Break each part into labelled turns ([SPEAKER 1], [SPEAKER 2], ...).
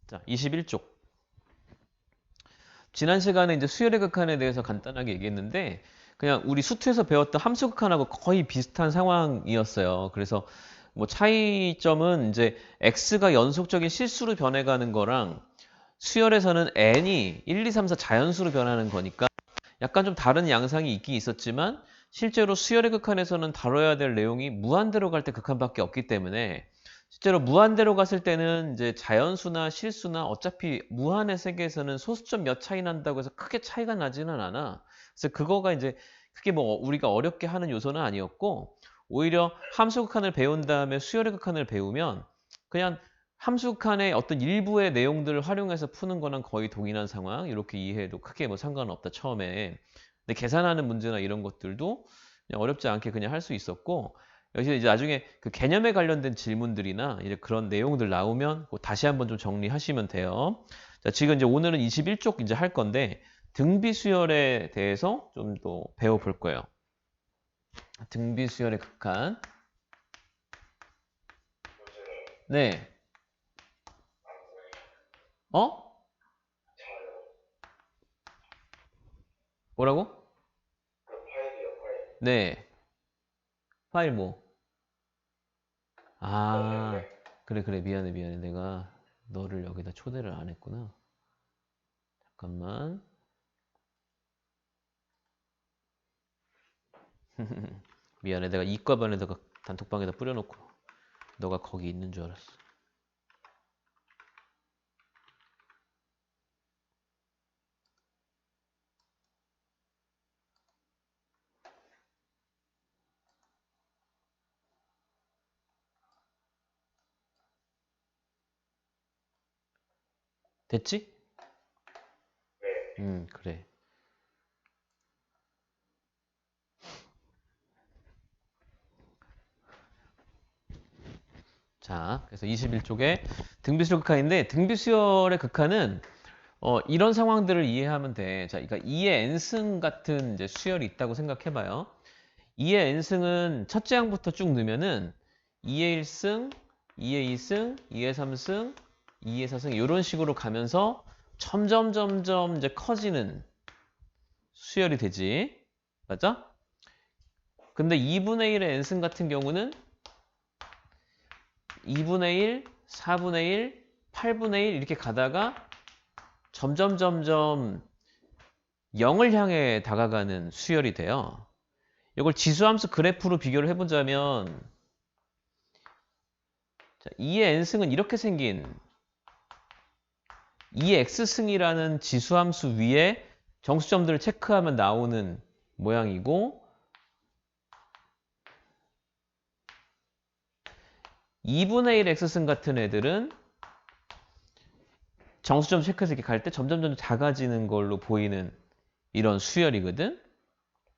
[SPEAKER 1] 자, 21쪽. 지난 시간에 이제 수열의 극한에 대해서 간단하게 얘기했는데 그냥 우리 수투에서 배웠던 함수 극한하고 거의 비슷한 상황이었어요. 그래서 뭐 차이점은 이제 x가 연속적인 실수로 변해가는 거랑 수열에서는 n이 1, 2, 3, 4 자연수로 변하는 거니까 약간 좀 다른 양상이 있긴 있었지만 실제로 수열의 극한에서는 다뤄야 될 내용이 무한대로 갈 때 극한밖에 없기 때문에 실제로 무한대로 갔을 때는 이제 자연수나 실수나 어차피 무한의 세계에서는 소수점 몇 차이 난다고 해서 크게 차이가 나지는 않아. 그래서 그거가 이제 크게 뭐 우리가 어렵게 하는 요소는 아니었고 오히려 함수 극한을 배운 다음에 수열의 극한을 배우면 그냥 함수 극한의 어떤 일부의 내용들을 활용해서 푸는 거랑 거의 동일한 상황 이렇게 이해해도 크게 뭐 상관은 없다 처음에. 근데 계산하는 문제나 이런 것들도 그냥 어렵지 않게 그냥 할 수 있었고 여기서 이제 나중에 그 개념에 관련된 질문들이나 이제 그런 내용들 나오면 다시 한번 좀 정리하시면 돼요. 자, 지금 이제 오늘은 21쪽 이제 할 건데 등비수열에 대해서 좀 더 배워볼 거예요. 등비수열의 극한. 네. 어? 뭐라고? 네. 파일 뭐? 아, 그래, 그래. 미안해, 미안해. 내가 너를 여기다 초대를 안 했구나. 잠깐만. 미안해. 내가 이과반에다가 단톡방에다 뿌려놓고 너가 거기 있는 줄 알았어. 됐지? 그래. 자, 그래서 21쪽에 등비수열 극한인데 등비수열의 극한은 이런 상황들을 이해하면 돼. 자, 그러니까 2의 n승 같은 이제 수열이 있다고 생각해봐요. 2의 n승은 첫째 항부터 쭉 넣으면은 2의 1승, 2의 2승, 2의 3승, 2의 4승 이런 식으로 가면서 점점 이제 커지는 수열이 되지. 맞아? 근데 2분의 1의 n승 같은 경우는 2분의 1, 4분의 1, 8분의 1 이렇게 가다가 점점 0을 향해 다가가는 수열이 돼요. 이걸 지수함수 그래프로 비교를 해보자면 2의 n승은 이렇게 생긴 2의 x승이라는 지수함수 위에 정수점들을 체크하면 나오는 모양이고 2분의 1 x승 같은 애들은 정수점 체크해서 이렇게 갈 때 점점 작아지는 걸로 보이는 이런 수열이거든.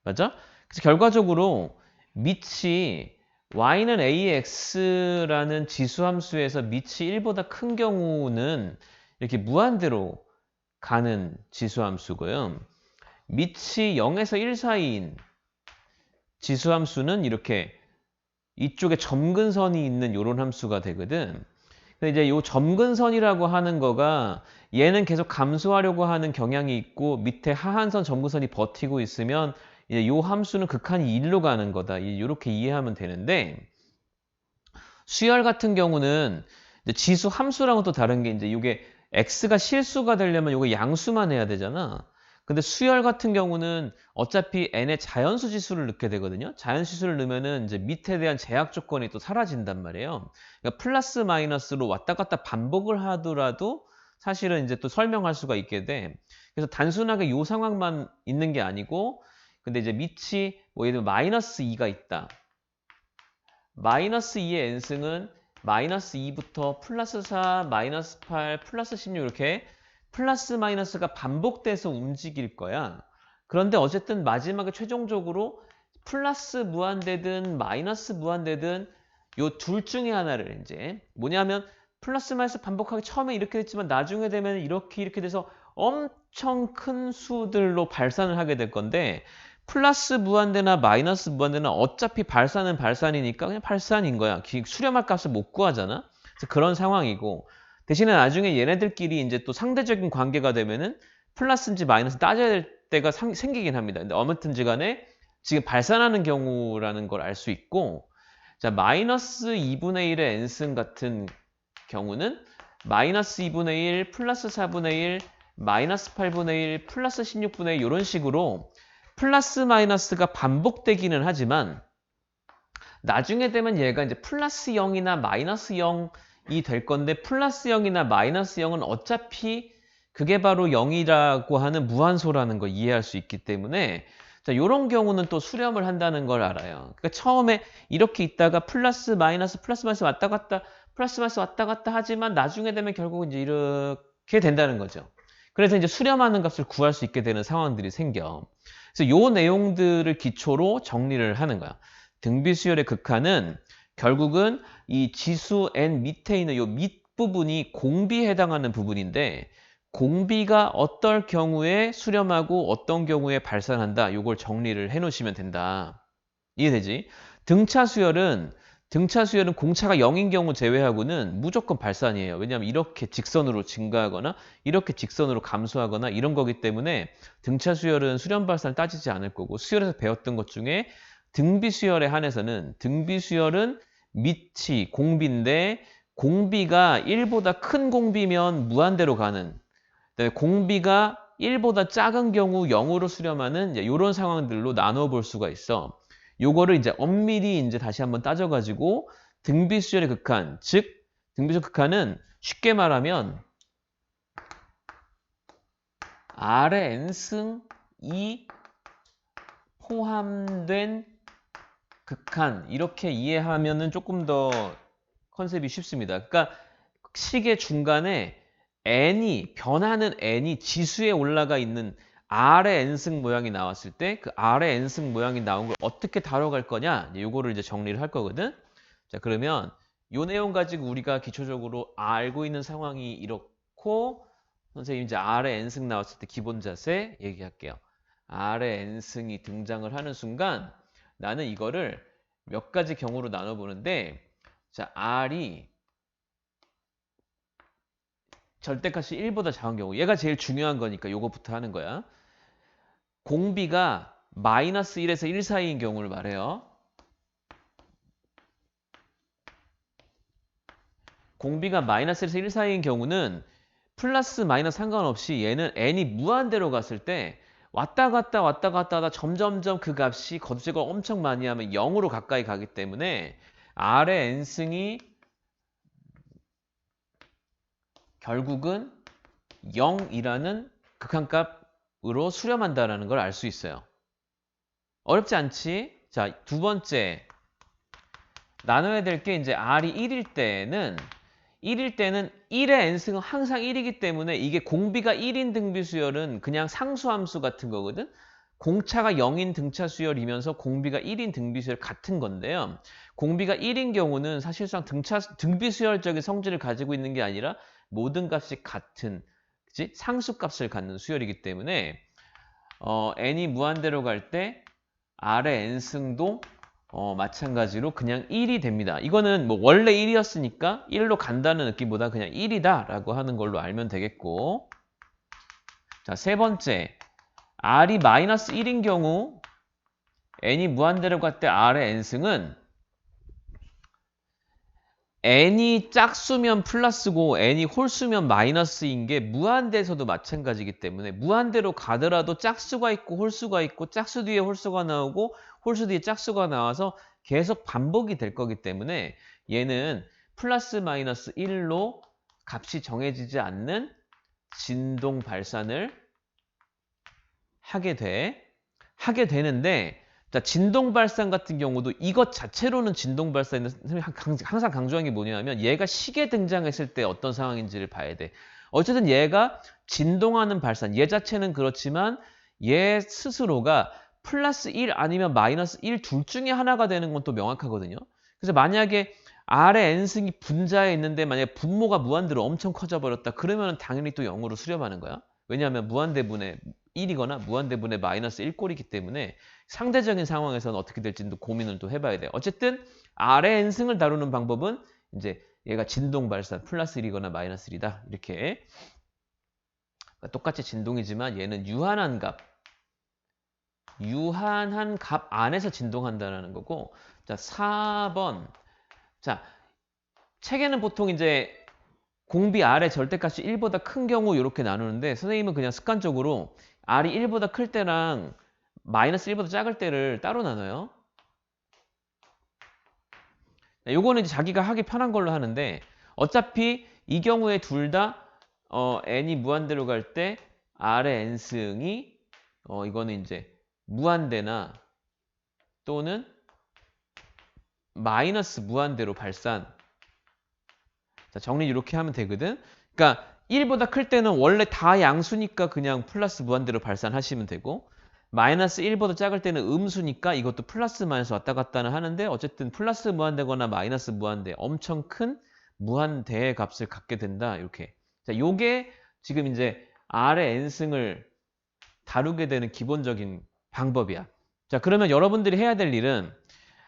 [SPEAKER 1] 맞아? 그래서 결과적으로 밑이 y는 ax라는 지수함수에서 밑이 1보다 큰 경우는 이렇게 무한대로 가는 지수함수고요. 밑이 0에서 1 사이인 지수함수는 이렇게 이쪽에 점근선이 있는 이런 함수가 되거든. 근데 이제 이 점근선이라고 하는 거가 얘는 계속 감소하려고 하는 경향이 있고 밑에 하한선 점근선이 버티고 있으면 이제 이 함수는 극한이 1로 가는 거다. 이렇게 이해하면 되는데 수열 같은 경우는 이제 지수 함수랑은 또 다른 게 이제 이게 x가 실수가 되려면 이거 양수만 해야 되잖아. 근데 수열 같은 경우는 어차피 n의 자연수 지수를 넣게 되거든요. 자연수 지수를 넣으면은 이제 밑에 대한 제약 조건이 또 사라진단 말이에요. 그러니까 플러스 마이너스로 왔다 갔다 반복을 하더라도 사실은 이제 또 설명할 수가 있게 돼. 그래서 단순하게 이 상황만 있는 게 아니고 근데 이제 밑이 뭐 예를 들면 마이너스 2가 있다. 마이너스 2의 n승은 마이너스 2부터 플러스 4, 마이너스 8, 플러스 16 이렇게 플러스 마이너스가 반복돼서 움직일 거야. 그런데 어쨌든 마지막에 최종적으로 플러스 무한대든 마이너스 무한대든 요 둘 중에 하나를 이제 뭐냐면 플러스 마이너스 반복하기 처음에 이렇게 됐지만 나중에 되면 이렇게 돼서 엄청 큰 수들로 발산을 하게 될 건데 플러스 무한대나 마이너스 무한대나 어차피 발산은 발산이니까 그냥 발산인 거야. 수렴할 값을 못 구하잖아. 그래서 그런 상황이고 대신에 나중에 얘네들끼리 이제 또 상대적인 관계가 되면은 플러스인지 마이너스 따져야 될 때가 생기긴 합니다. 근데 아무튼지 간에 지금 발산하는 경우라는 걸 알 수 있고, 자, 마이너스 2분의 1의 n승 같은 경우는 마이너스 2분의 1, 플러스 4분의 1, 마이너스 8분의 1, 플러스 16분의 1 이런 식으로 플러스 마이너스가 반복되기는 하지만 나중에 되면 얘가 이제 플러스 0이나 마이너스 0이 될 건데 플러스 0이나 마이너스 0은 어차피 그게 바로 0이라고 하는 무한소라는 걸 이해할 수 있기 때문에 자, 이런 경우는 또 수렴을 한다는 걸 알아요. 그러니까 처음에 이렇게 있다가 플러스 마이너스 왔다 갔다 플러스 마이너스 왔다 갔다 하지만 나중에 되면 결국 이제 이렇게 된다는 거죠. 그래서 이제 수렴하는 값을 구할 수 있게 되는 상황들이 생겨. 그래서 요 내용들을 기초로 정리를 하는 거야. 등비수열의 극한은 결국은 이 지수 n 밑에 있는 요 밑부분이 공비에 해당하는 부분인데 공비가 어떨 경우에 수렴하고 어떤 경우에 발산한다. 요걸 정리를 해 놓으시면 된다. 이해되지? 등차수열은 공차가 0인 경우 제외하고는 무조건 발산이에요. 왜냐하면 이렇게 직선으로 증가하거나 이렇게 직선으로 감소하거나 이런 거기 때문에 등차수열은 수렴 발산을 따지지 않을 거고 수열에서 배웠던 것 중에 등비수열에 한해서는 등비수열은 밑이 공비인데 공비가 1보다 큰 공비면 무한대로 가는 공비가 1보다 작은 경우 0으로 수렴하는 이런 상황들로 나눠 볼 수가 있어. 요거를 이제 엄밀히 이제 다시 한번 따져가지고 등비수열의 극한, 즉 등비수열 극한은 쉽게 말하면 R의 n승 2 포함된 극한 이렇게 이해하면은 조금 더 컨셉이 쉽습니다. 그러니까 식의 중간에 변하는 n이 지수에 올라가 있는 R의 n승 모양이 나왔을 때 그 R의 n승 모양이 나온 걸 어떻게 다뤄갈 거냐 요거를 이제 정리를 할 거거든. 자, 그러면 요 내용 가지고 우리가 기초적으로 알고 있는 상황이 이렇고 선생님 이제 R의 n승 나왔을 때 기본 자세 얘기할게요. R의 n승이 등장을 하는 순간 나는 이거를 몇 가지 경우로 나눠보는데 자, R이 절대값이 1보다 작은 경우 얘가 제일 중요한 거니까 요거부터 하는 거야. 공비가 마이너스 1에서 1 사이인 경우를 말해요. 공비가 마이너스 1에서 1 사이인 경우는 플러스 마이너스 상관없이 얘는 n이 무한대로 갔을 때 왔다 갔다 하다 점점점 그 값이 거듭제거 엄청 많이 하면 0으로 가까이 가기 때문에 R의 n승이 결국은 0이라는 극한값으로 수렴한다는 걸 알 수 있어요. 어렵지 않지? 자, 두 번째 나눠야 될 게 이제 R이 1일 때는 1의 n승은 항상 1이기 때문에 이게 공비가 1인 등비수열은 그냥 상수함수 같은 거거든. 공차가 0인 등차수열이면서 공비가 1인 등비수열 같은 건데요. 공비가 1인 경우는 사실상 등비수열적인 성질을 가지고 있는 게 아니라 모든 값이 같은 그치? 상수값을 갖는 수열이기 때문에 n이 무한대로 갈 때 R의 n승도 마찬가지로 그냥 1이 됩니다. 이거는 뭐 원래 1이었으니까 1로 간다는 느낌보다 그냥 1이다 라고 하는 걸로 알면 되겠고 자, 세 번째 R이 마이너스 1인 경우 n이 무한대로 갈 때 R의 n승은 n이 짝수면 플러스고 n이 홀수면 마이너스인 게 무한대에서도 마찬가지이기 때문에 무한대로 가더라도 짝수가 있고 홀수가 있고 짝수 뒤에 홀수가 나오고 홀수 뒤에 짝수가 나와서 계속 반복이 될 거기 때문에 얘는 플러스 마이너스 1로 값이 정해지지 않는 진동 발산을 하게 되는데 자, 진동 발산 같은 경우도 이것 자체로는 진동 발산인데 선생님이 항상 강조한 게 뭐냐면 얘가 식에 등장했을 때 어떤 상황인지를 봐야 돼. 어쨌든 얘가 진동하는 발산, 얘 자체는 그렇지만 얘 스스로가 플러스 1 아니면 마이너스 1 둘 중에 하나가 되는 건 또 명확하거든요. 그래서 만약에 R의 n승이 분자에 있는데 만약에 분모가 무한대로 엄청 커져 버렸다. 그러면 당연히 또 0으로 수렴하는 거야. 왜냐하면 무한대분의 1이거나 무한대분의 마이너스 1꼴이기 때문에 상대적인 상황에서는 어떻게 될지도 고민을 또 해봐야 돼요. 어쨌든 R의 n승을 다루는 방법은 이제 얘가 진동 발산 플러스 1이거나 마이너스 1이다. 이렇게. 똑같이 진동이지만 얘는 유한한 값 안에서 진동한다는 거고. 자, 4번. 자, 책에는 보통 이제 공비 R의 절대값이 1보다 큰 경우 이렇게 나누는데 선생님은 그냥 습관적으로 R이 1보다 클 때랑 마이너스 1보다 작을 때를 따로 나눠요. 요거는 이제 자기가 하기 편한 걸로 하는데 어차피 이 경우에 둘 다 n이 무한대로 갈 때 R의 n승이 이거는 이제 무한대나 또는 마이너스 무한대로 발산. 자, 정리 이렇게 하면 되거든. 그러니까 1보다 클 때는 원래 다 양수니까 그냥 플러스 무한대로 발산하시면 되고 마이너스 1보다 작을 때는 음수니까 이것도 플러스 마이너스 왔다 갔다는 하는데 어쨌든 플러스 무한대거나 마이너스 무한대 엄청 큰 무한대의 값을 갖게 된다. 이렇게. 자, 요게 지금 이제 R의 n승을 다루게 되는 기본적인 방법이야. 자, 그러면 여러분들이 해야 될 일은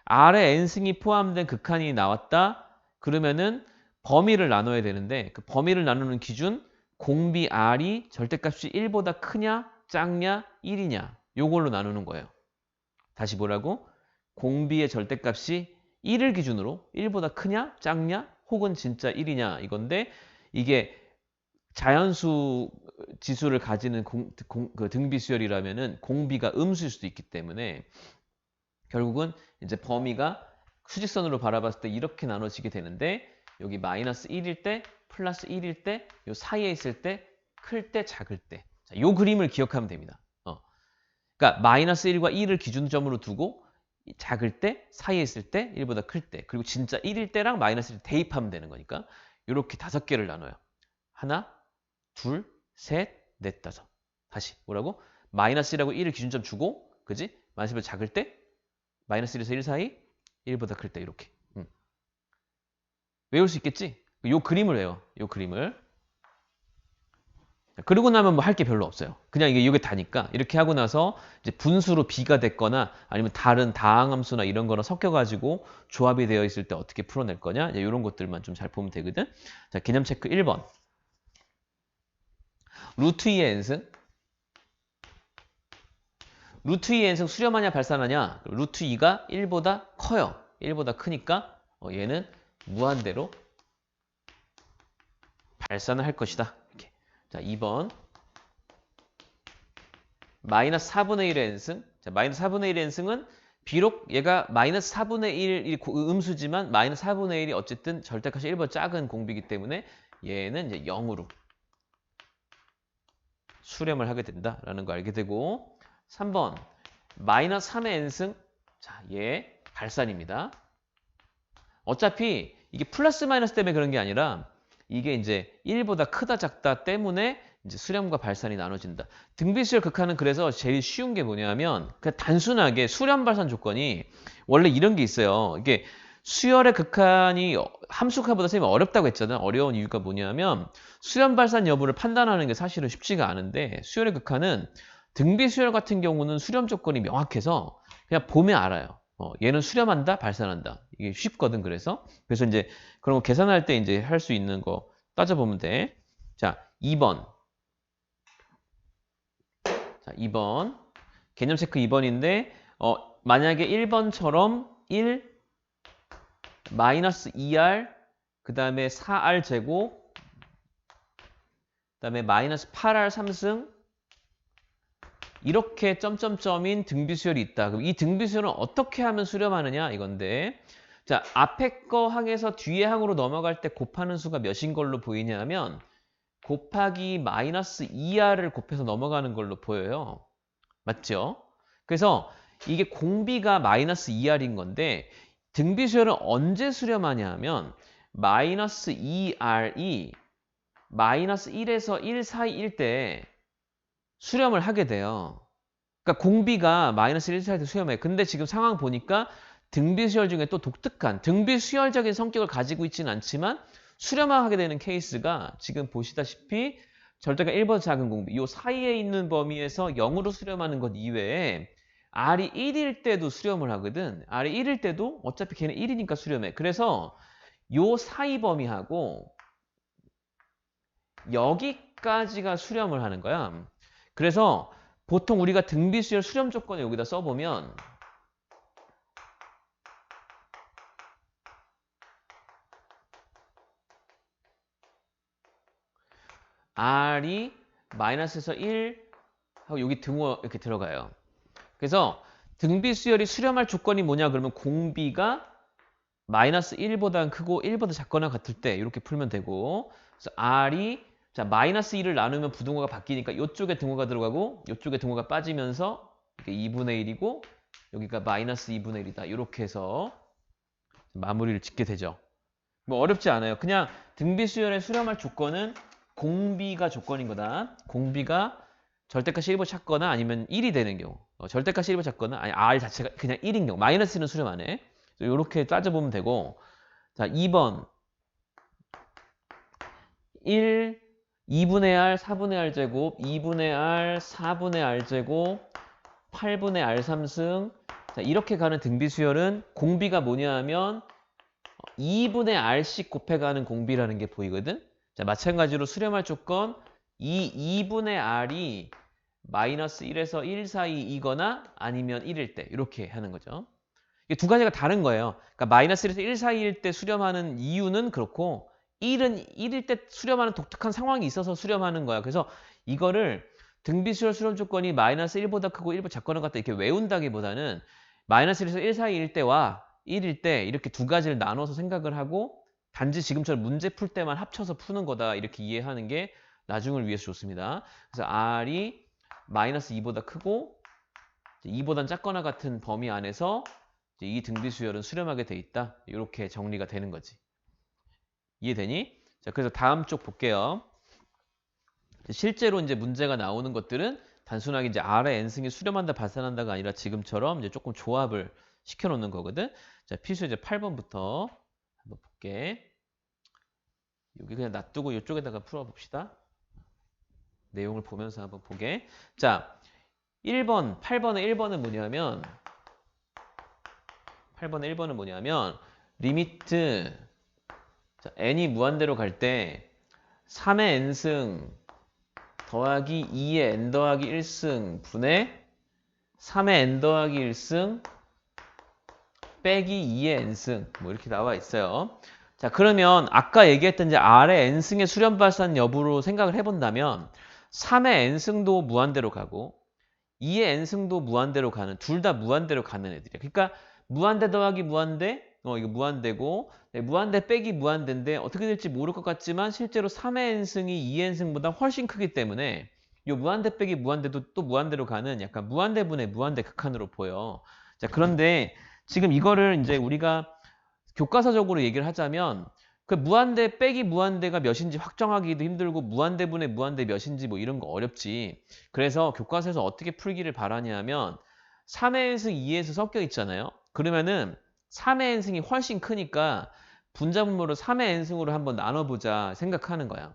[SPEAKER 1] R의 n승이 포함된 극한이 나왔다. 그러면은 범위를 나눠야 되는데 그 범위를 나누는 기준 공비 R이 절대값이 1보다 크냐 작냐 1이냐 요걸로 나누는 거예요. 다시 뭐라고? 공비의 절대값이 1을 기준으로 1보다 크냐 작냐 혹은 진짜 1이냐 이건데 이게 자연수 지수를 가지는 그 등비 수열이라면은 공비가 음수일 수도 있기 때문에 결국은 이제 범위가 수직선으로 바라봤을 때 이렇게 나눠지게 되는데 여기 마이너스 1일 때, 플러스 1일 때, 요 사이에 있을 때, 클 때, 작을 때. 자, 요 그림을 기억하면 됩니다. 그러니까 마이너스 1과 2를 기준점으로 두고 작을 때, 사이에 있을 때, 1보다 클 때, 그리고 진짜 1일 때랑 마이너스 1을 대입하면 되는 거니까 이렇게 5개를 나눠요. 하나, 둘, 셋, 넷, 다섯. 다시 뭐라고? 마이너스 1하고 1을 기준점 주고 그지? 마이너스 1보다 작을 때, 마이너스 1에서 1 사이, 1보다 클 때 이렇게. 외울 수 있겠지? 요 그림을 외워. 요 그림을. 그러고 나면 뭐 할 게 별로 없어요. 그냥 이게 다니까 이렇게 하고 나서 이제 분수로 비가 됐거나 아니면 다른 다항함수나 이런 거랑 섞여가지고 조합이 되어 있을 때 어떻게 풀어낼 거냐 이제 이런 것들만 좀 잘 보면 되거든. 자, 개념 체크 1번. 루트 2의 n승. 루트 2의 n승 수렴하냐 발산하냐? 루트 2가 1보다 커요. 1보다 크니까 얘는 무한대로 발산을 할 것이다. 이렇게. 자, 2번. 마이너스 4분의 1의 n승. 자, 마이너스 4분의 1의 n승은 비록 얘가 마이너스 4분의 1이 음수지만 마이너스 4분의 1이 어쨌든 절대값이 1보다 작은 공비이기 때문에 얘는 이제 0으로 수렴을 하게 된다라는 거 알게 되고 3번. 마이너스 3의 n승. 자, 얘 발산입니다. 어차피 이게 플러스 마이너스 때문에 그런 게 아니라 이게 이제 1보다 크다 작다 때문에 이제 수렴과 발산이 나눠진다. 등비수열 극한은 그래서 제일 쉬운 게 뭐냐면 그냥 단순하게 수렴 발산 조건이 원래 이런 게 있어요. 이게 수열의 극한이 함수극한보다 선생님이 어렵다고 했잖아요. 어려운 이유가 뭐냐면 수렴 발산 여부를 판단하는 게 사실은 쉽지가 않은데 수열의 극한은 등비수열 같은 경우는 수렴 조건이 명확해서 그냥 보면 알아요. 얘는 수렴한다, 발산한다. 이게 쉽거든, 그래서 이제 그런 거 계산할 때 이제 할 수 있는 거 따져보면 돼. 자, 2번. 자, 2번. 개념 체크 2번인데, 만약에 1번처럼 1, 마이너스 2R, 그 다음에 4R 제곱, 그 다음에 마이너스 8R 3승, 이렇게 점점점인 등비수열이 있다. 그럼 이 등비수열은 어떻게 하면 수렴하느냐 이건데 자, 앞에 거 항에서 뒤에 항으로 넘어갈 때 곱하는 수가 몇인 걸로 보이냐면 곱하기 마이너스 2r을 곱해서 넘어가는 걸로 보여요. 맞죠? 그래서 이게 공비가 마이너스 2r인 건데 등비수열은 언제 수렴하냐 하면 마이너스 2r이 마이너스 1에서 1 사이일 때 수렴을 하게 돼요. 그러니까 공비가 마이너스 1 사이에 수렴해. 근데 지금 상황 보니까 등비수열 중에 또 독특한 등비수열적인 성격을 가지고 있지는 않지만 수렴하게 되는 케이스가 지금 보시다시피 절대가 1보다 작은 공비 이 사이에 있는 범위에서 0으로 수렴하는 것 이외에 R이 1일 때도 수렴을 하거든. R이 1일 때도 어차피 걔는 1이니까 수렴해. 그래서 요 사이 범위하고 여기까지가 수렴을 하는 거야. 그래서 보통 우리가 등비수열 수렴 조건을 여기다 써보면 R이 마이너스에서 1 하고 여기 등호 이렇게 들어가요. 그래서 등비수열이 수렴할 조건이 뭐냐 그러면 공비가 마이너스 1보다 크고 1보다 작거나 같을 때 이렇게 풀면 되고, 그래서 R이 자 마이너스 1을 나누면 부등호가 바뀌니까 이쪽에 등호가 들어가고 이쪽에 등호가 빠지면서 이게 2분의 1이고 여기가 마이너스 2분의 1이다. 이렇게 해서 마무리를 짓게 되죠. 뭐 어렵지 않아요. 그냥 등비수열에 수렴할 조건은 공비가 조건인 거다. 공비가 절대값이 1보다 작거나 아니면 1이 되는 경우. 절대값이 1보다 작거나 아니 R 자체가 그냥 1인 경우. 마이너스는 수렴 안 해. 이렇게 따져보면 되고, 자 2번 1, 2분의 R, 4분의 R 제곱, 2분의 R, 4분의 R 제곱, 8분의 R 3승. 자 이렇게 가는 등비수열은 공비가 뭐냐 하면 2분의 R씩 곱해가는 공비라는 게 보이거든. 자 마찬가지로 수렴할 조건 이 2분의 R이 마이너스 1에서 1 사이이거나 아니면 1일 때 이렇게 하는 거죠. 이게 두 가지가 다른 거예요. 그러니까 마이너스 1에서 1 사이일 때 수렴하는 이유는 그렇고 1은 1일 때 수렴하는 독특한 상황이 있어서 수렴하는 거야. 그래서 이거를 등비수열 수렴 조건이 마이너스 1보다 크고 1보다 작거나 같다 이렇게 외운다기보다는 마이너스 1에서 1 사이일 때와 1일 때 이렇게 두 가지를 나눠서 생각을 하고 단지 지금처럼 문제 풀 때만 합쳐서 푸는 거다 이렇게 이해하는 게 나중을 위해서 좋습니다. 그래서 R이 마이너스 2보다 크고 2보단 작거나 같은 범위 안에서 이 등비수열은 수렴하게 돼 있다. 이렇게 정리가 되는 거지. 이해되니? 자, 그래서 다음 쪽 볼게요. 실제로 이제 문제가 나오는 것들은 단순하게 이제 R의 n승이 수렴한다, 발산한다가 아니라 지금처럼 이제 조금 조합을 시켜놓는 거거든. 자, 필수 이제 8번부터 한번 볼게. 여기 그냥 놔두고 이쪽에다가 풀어봅시다. 내용을 보면서 한번 보게. 자, 1번, 8번의 1번은 뭐냐면 리미트 자, n이 무한대로 갈 때 3의 n승 더하기 2의 n 더하기 1승 분의 3의 n 더하기 1승 빼기 2의 n승 뭐 이렇게 나와 있어요. 자 그러면 아까 얘기했던 이제 R의 n승의 수렴 발산 여부로 생각을 해본다면 3의 n승도 무한대로 가고 2의 n승도 무한대로 가는 둘 다 무한대로 가는 애들이야. 그러니까 무한대 더하기 무한대 이거 무한대고 네, 무한대 빼기 무한대인데 어떻게 될지 모를 것 같지만 실제로 3의 n승이 2의 n승보다 훨씬 크기 때문에 이 무한대 빼기 무한대도 또 무한대로 가는 약간 무한대분의 무한대 극한으로 보여. 자 그런데 지금 이거를 이제 우리가 교과서적으로 얘기를 하자면 그 무한대 빼기 무한대가 몇인지 확정하기도 힘들고 무한대분의 무한대 몇인지 뭐 이런 거 어렵지. 그래서 교과서에서 어떻게 풀기를 바라냐면 3의 n승 2의 n승 섞여 있잖아요. 그러면은 3의 n승이 훨씬 크니까 분자분모를 3의 n승으로 한번 나눠보자 생각하는 거야.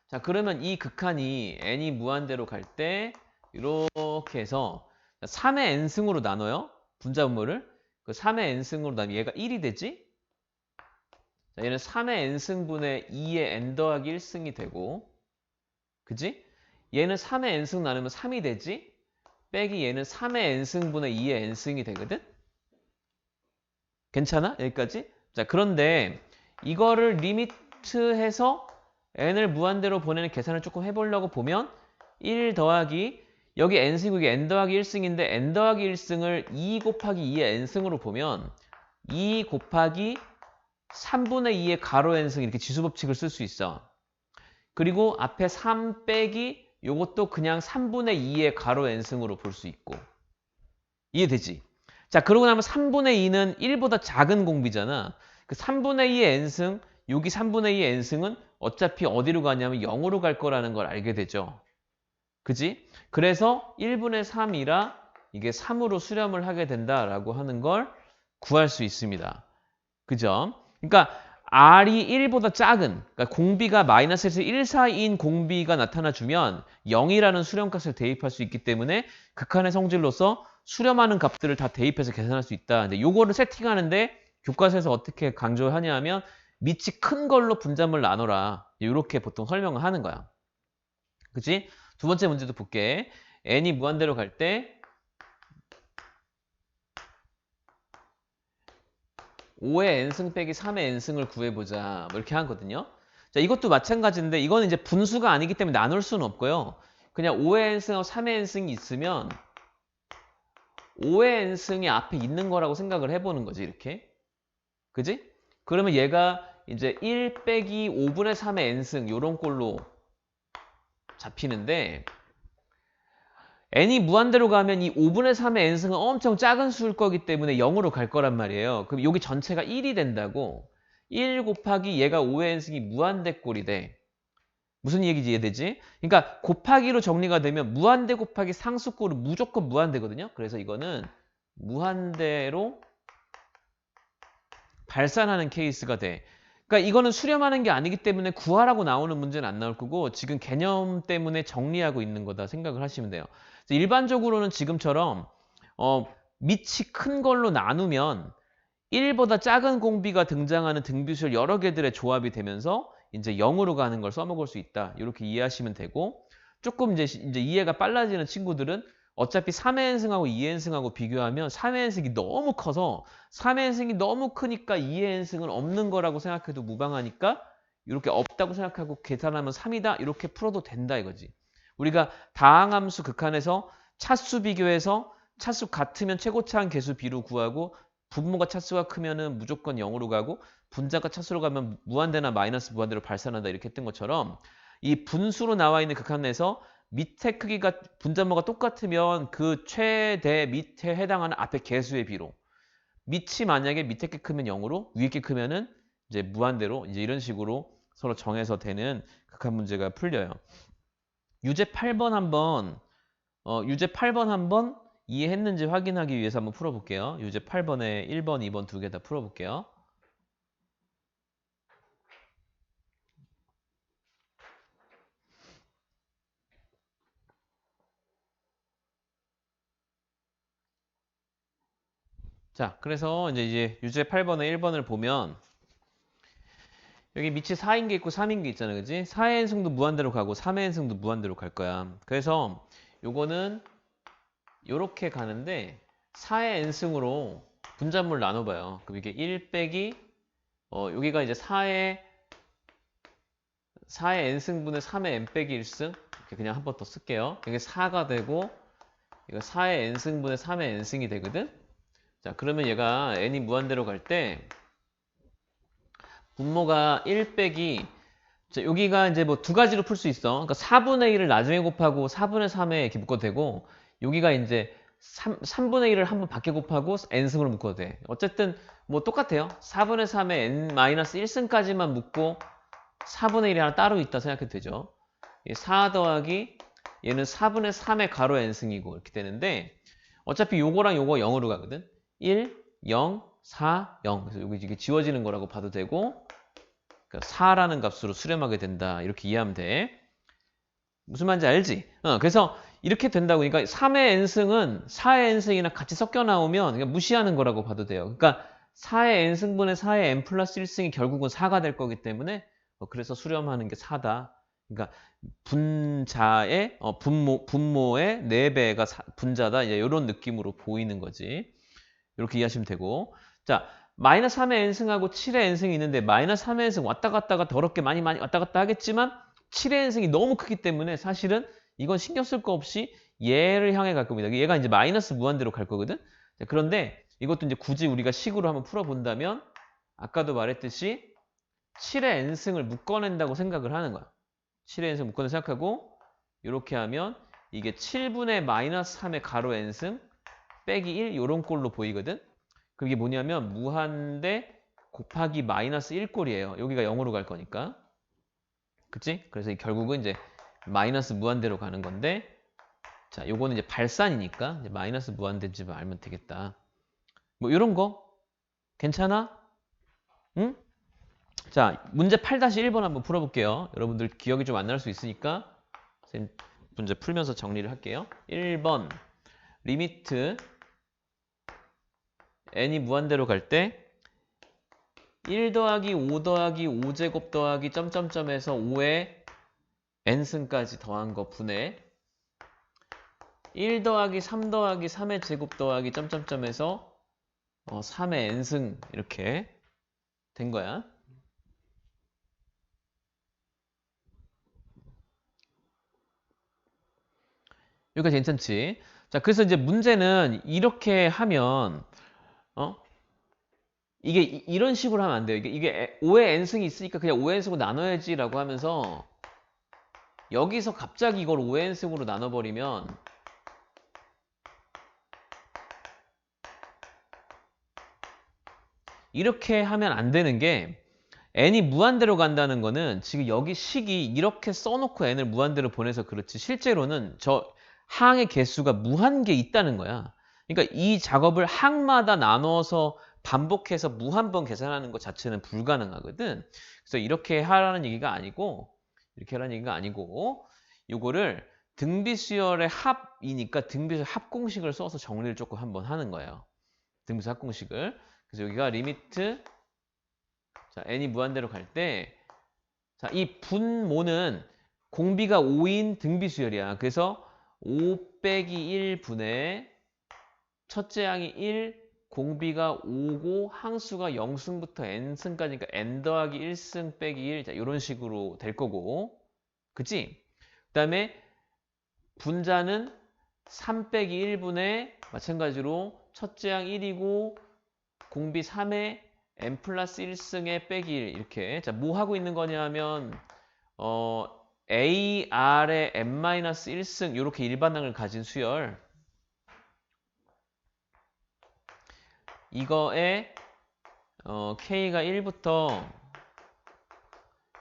[SPEAKER 1] 자 그러면 이 극한이 n이 무한대로 갈 때 이렇게 해서 3의 n승으로 나눠요. 분자분모를. 그 3의 n승으로 나누면 얘가 1이 되지. 자, 얘는 3의 n승분의 2의 n 더하기 1승이 되고 그지? 얘는 3의 n승 나누면 3이 되지. 빼기 얘는 3의 n승분의 2의 n승이 되거든. 괜찮아? 여기까지? 자, 그런데 이거를 리미트해서 n을 무한대로 보내는 계산을 조금 해보려고 보면 1 더하기 여기 n승이고 이게 n 더하기 1승인데 n 더하기 1승을 2 곱하기 2의 n승으로 보면 2 곱하기 3분의 2의 가로 n승 이렇게 지수법칙을 쓸 수 있어. 그리고 앞에 3 빼기 요것도 그냥 3분의 2의 가로 n승으로 볼 수 있고. 이해되지? 자, 그러고 나면 3분의 2는 1보다 작은 공비잖아. 그 3분의 2의 n승, 여기 3분의 2의 n승은 어차피 어디로 가냐면 0으로 갈 거라는 걸 알게 되죠. 그지? 그래서 1분의 3이라 이게 3으로 수렴을 하게 된다라고 하는 걸 구할 수 있습니다. 그죠? 그러니까 R이 1보다 작은, 그러니까 공비가 마이너스에서 1 사이인 공비가 나타나주면 0이라는 수렴값을 대입할 수 있기 때문에 극한의 성질로서 수렴하는 값들을 다 대입해서 계산할 수 있다. 근데 요거를 세팅하는데 교과서에서 어떻게 강조하냐면 밑이 큰 걸로 분자물 나눠라. 이렇게 보통 설명을 하는 거야. 그치? 두 번째 문제도 볼게. n이 무한대로 갈 때 5의 n승 빼기 3의 n승을 구해보자. 뭐 이렇게 하거든요. 자, 이것도 마찬가지인데 이거는 이제 분수가 아니기 때문에 나눌 수는 없고요. 그냥 5의 n승하고 3의 n승이 있으면 5의 n승이 앞에 있는 거라고 생각을 해보는 거지, 이렇게. 그지? 그러면 얘가 이제 1 빼기 5분의 3의 n승 요런 꼴로 잡히는데 n이 무한대로 가면 이 5분의 3의 n승은 엄청 작은 수일 거기 때문에 0으로 갈 거란 말이에요. 그럼 여기 전체가 1이 된다고. 1 곱하기 얘가 5의 n승이 무한대 꼴이 돼. 무슨 얘기지 이해되지? 그러니까 곱하기로 정리가 되면 무한대 곱하기 상수꼴은 무조건 무한대거든요. 그래서 이거는 무한대로 발산하는 케이스가 돼. 그러니까 이거는 수렴하는 게 아니기 때문에 구하라고 나오는 문제는 안 나올 거고 지금 개념 때문에 정리하고 있는 거다 생각을 하시면 돼요. 일반적으로는 지금처럼 밑이 큰 걸로 나누면 1보다 작은 공비가 등장하는 등비수열 여러 개들의 조합이 되면서 이제 0으로 가는 걸 써먹을 수 있다. 이렇게 이해하시면 되고 조금 이제 이해가 빨라지는 친구들은 어차피 3의 n승하고 2의 n승하고 비교하면 3의 n승이 너무 커서 3의 n승이 너무 크니까 2의 n승은 없는 거라고 생각해도 무방하니까 이렇게 없다고 생각하고 계산하면 3이다. 이렇게 풀어도 된다 이거지. 우리가 다항함수 극한에서 차수 비교해서 차수 같으면 최고차항 계수 비로 구하고 분모가 차수가 크면은 무조건 0으로 가고 분자가 차수로 가면 무한대나 마이너스 무한대로 발산한다 이렇게 했던 것처럼 이 분수로 나와 있는 극한 내에서 밑에 크기가 분자모가 똑같으면 그 최대 밑에 해당하는 앞에 개수의 비로 밑이 만약에 밑에 게 크면 0으로 위에 게 크면은 이제 무한대로 이제 이런 식으로 서로 정해서 되는 극한 문제가 풀려요. 유제 8번 한번 이해했는지 확인하기 위해서 한번 풀어볼게요. 유제 8번에 1번, 2번 두 개 다 풀어볼게요. 자, 그래서 이제 유제 8번에 1번을 보면 여기 밑이 4인 게 있고 3인 게 있잖아, 그지? 4의 n승도 무한대로 가고 3의 n승도 무한대로 갈 거야. 그래서 요거는 요렇게 가는데 4의 n승으로 분자물 나눠봐요. 그럼 이게 1 빼기 여기가 이제 4의 n승분의 3의 n 빼기 1승 이렇게 그냥 한 번 더 쓸게요. 이게 4가 되고 이거 4의 n승분의 3의 n승이 되거든? 자, 그러면 얘가 n이 무한대로 갈 때 분모가 1 빼기 자, 여기가 이제 뭐 두 가지로 풀 수 있어. 그러니까 4분의 1을 나중에 곱하고 4분의 3에 이렇게 묶어도 되고 여기가 이제 3분의 1을 한번 밖에 곱하고 n승으로 묶어도 돼. 어쨌든 뭐 똑같아요. 4분의 3에 n-1승까지만 묶고 4분의 1이 하나 따로 있다 생각해도 되죠. 4 더하기 얘는 4분의 3의 가로 n승이고 이렇게 되는데 어차피 요거랑 요거 0으로 가거든. 1, 0, 4, 0. 그래서 여기 이게 지워지는 거라고 봐도 되고 그러니까 4라는 값으로 수렴하게 된다. 이렇게 이해하면 돼. 무슨 말인지 알지? 그래서 이렇게 된다고. 그러니까 3의 n승은 4의 n승이랑 같이 섞여 나오면 그냥 무시하는 거라고 봐도 돼요. 그러니까 4의 n승분의 4의 n 플러스 1승이 결국은 4가 될 거기 때문에 그래서 수렴하는 게 4다. 그러니까 분자의 분모의 4배가 분자다. 이제 이런 느낌으로 보이는 거지. 이렇게 이해하시면 되고. 자, 마이너스 3의 n승하고 7의 n승이 있는데 마이너스 3의 n승 왔다 갔다가 더럽게 많이 왔다 갔다 하겠지만 7의 n승이 너무 크기 때문에 사실은 이건 신경 쓸 거 없이 얘를 향해 갈 겁니다. 얘가 이제 마이너스 무한대로 갈 거거든. 자, 그런데 이것도 이제 굳이 우리가 식으로 한번 풀어본다면 아까도 말했듯이 7의 n승을 묶어낸다고 생각을 하는 거야. 7의 n승 묶어낸 생각하고 이렇게 하면 이게 7분의 마이너스 3의 가로 n승 빼기 1 이런 꼴로 보이거든. 그게 뭐냐면 무한대 곱하기 마이너스 1꼴이에요. 여기가 0으로 갈 거니까. 그치? 그래서 결국은 이제 마이너스 무한대로 가는 건데 자, 요거는 이제 발산이니까 이제 마이너스 무한대인지 알면 되겠다. 뭐 이런 거 괜찮아? 응? 자, 문제 8-1번 한번 풀어볼게요. 여러분들 기억이 좀 안 날 수 있으니까 선생님 문제 풀면서 정리를 할게요. 1번 리미트 n이 무한대로 갈 때 1 더하기 5 더하기 5제곱 더하기 점점점에서 5의 n승까지 더한 거 분의 1 더하기 3 더하기 3의 제곱 더하기 점점점에서 3의 n승 이렇게 된 거야. 여기까지 괜찮지? 자, 그래서 이제 문제는 이렇게 하면 이게 이런 식으로 하면 안 돼요. 이게 5의 n승이 있으니까 그냥 5의 n승으로 나눠야지라고 하면서 여기서 갑자기 이걸 5의 n승으로 나눠버리면 이렇게 하면 안 되는 게 n이 무한대로 간다는 거는 지금 여기 식이 이렇게 써놓고 n을 무한대로 보내서 그렇지 실제로는 저 항의 개수가 무한개 있다는 거야. 그러니까 이 작업을 항마다 나눠서 반복해서 무한번 계산하는 것 자체는 불가능하거든. 그래서 이렇게 하라는 얘기가 아니고 이렇게 하라는 얘기가 아니고 요거를 등비수열의 합이니까 등비수열 합공식을 써서 정리를 조금 한번 하는 거예요. 등비수열 합공식을. 그래서 여기가 리미트 자, n이 무한대로 갈 때 자, 이 분모는 공비가 5인 등비수열이야. 그래서 5 빼기 1분의 첫째 항이 1, 공비가 5고 항수가 0승부터 n승까지니까 n 더하기 1승 빼기 1 자, 이런 식으로 될 거고 그치? 그 다음에 분자는 3 빼기 1분의 마찬가지로 첫째 항 1이고 공비 3에 n 플러스 1승에 빼기 1 이렇게 자, 뭐 하고 있는 거냐 하면 AR의 n-1승 이렇게 일반항을 가진 수열 이거에 K가 1부터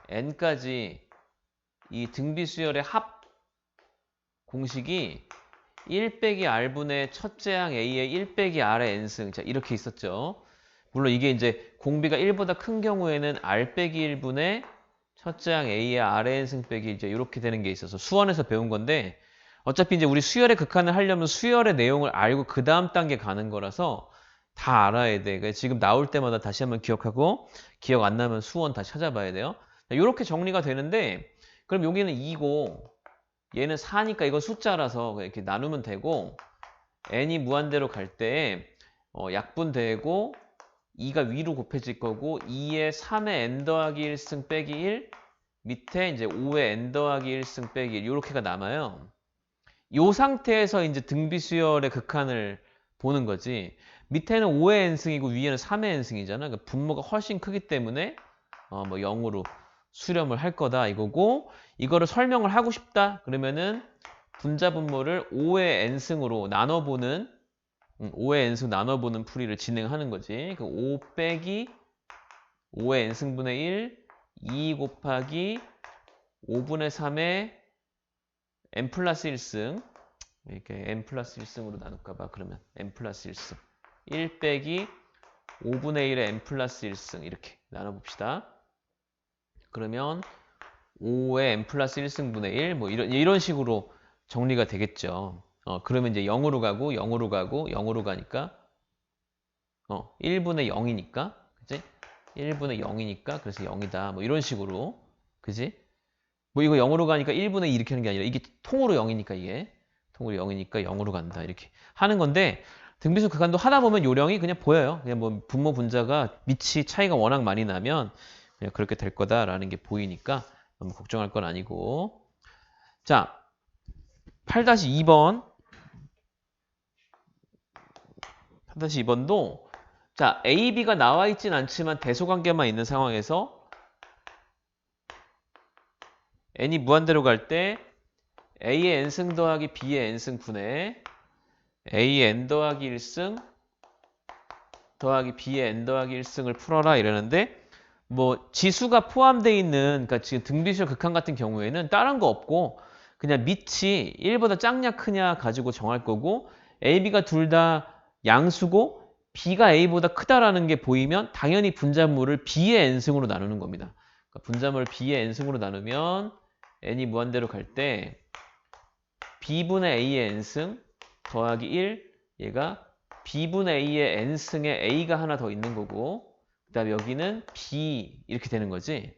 [SPEAKER 1] N까지 이 등비수열의 합 공식이 1 빼기 R분의 첫째 항 A의 1 빼기 R의 N승 자 이렇게 있었죠. 물론 이게 이제 공비가 1보다 큰 경우에는 R 빼기 1분의 첫째 항 A의 R의 N승 빼기 이제 이렇게 되는 게 있어서 수원에서 배운 건데 어차피 이제 우리 수열의 극한을 하려면 수열의 내용을 알고 그 다음 단계 가는 거라서 다 알아야 돼. 지금 나올 때마다 다시 한번 기억하고 기억 안 나면 수원 다시 찾아봐야 돼요. 이렇게 정리가 되는데 그럼 여기는 2고 얘는 4니까 이건 숫자라서 이렇게 나누면 되고 n이 무한대로 갈 때 약분되고 2가 위로 곱해질 거고 2에 3의 n 더하기 1승 빼기 1 밑에 이제 5의 n 더하기 1승 빼기 1 이렇게가 남아요. 이 상태에서 이제 등비수열의 극한을 보는 거지. 밑에는 5의 n승이고 위에는 3의 n승이잖아. 그러니까 분모가 훨씬 크기 때문에 뭐 0으로 수렴을 할 거다 이거고 이거를 설명을 하고 싶다 그러면은 분자 분모를 5의 n승으로 나눠보는 5의 n승 나눠보는 풀이를 진행하는 거지. 그 5 빼기 5의 n승분의 1 2 곱하기 5분의 3의 n 플러스 1승 이렇게 n 플러스 1승으로 나눌까 봐 그러면 n 플러스 1승 1 빼기 5분의 1의 n 플러스 1승 이렇게 나눠봅시다. 그러면 5의 n 플러스 1승분의 1 뭐 이런 식으로 정리가 되겠죠. 그러면 이제 0으로 가고 0으로 가고 0으로 가니까 1분의 0이니까 그치? 1분의 0이니까 그래서 0이다 뭐 이런 식으로 그지? 뭐 이거 0으로 가니까 1분의 2 이렇게 하는 게 아니라 이게 통으로 0이니까 이게 통으로 0이니까 0으로 간다 이렇게 하는 건데 등비수 극한도 하다 보면 요령이 그냥 보여요. 그냥 뭐 분모 분자가 밑이 차이가 워낙 많이 나면 그냥 그렇게 될 거다라는 게 보이니까 너무 걱정할 건 아니고 자 8-2번 8-2번도 자 A, B가 나와 있진 않지만 대소관계만 있는 상황에서 n이 무한대로 갈 때 A의 n승 더하기 B의 n승 분의 A의 n 더하기 1승 더하기 B의 n 더하기 1승을 풀어라 이러는데 뭐 지수가 포함되어 있는 그러니까 지금 등비수열 극한 같은 경우에는 다른 거 없고 그냥 밑이 1보다 작냐 크냐 가지고 정할 거고 A, B가 둘 다 양수고 B가 A보다 크다라는 게 보이면 당연히 분자물을 B의 n승으로 나누는 겁니다. 그러니까 분자물을 B의 n승으로 나누면 n이 무한대로 갈 때 B분의 A의 n승 더하기 1 얘가 B분의 A의 n승에 A가 하나 더 있는 거고 그다음에 여기는 b 이렇게 되는 거지.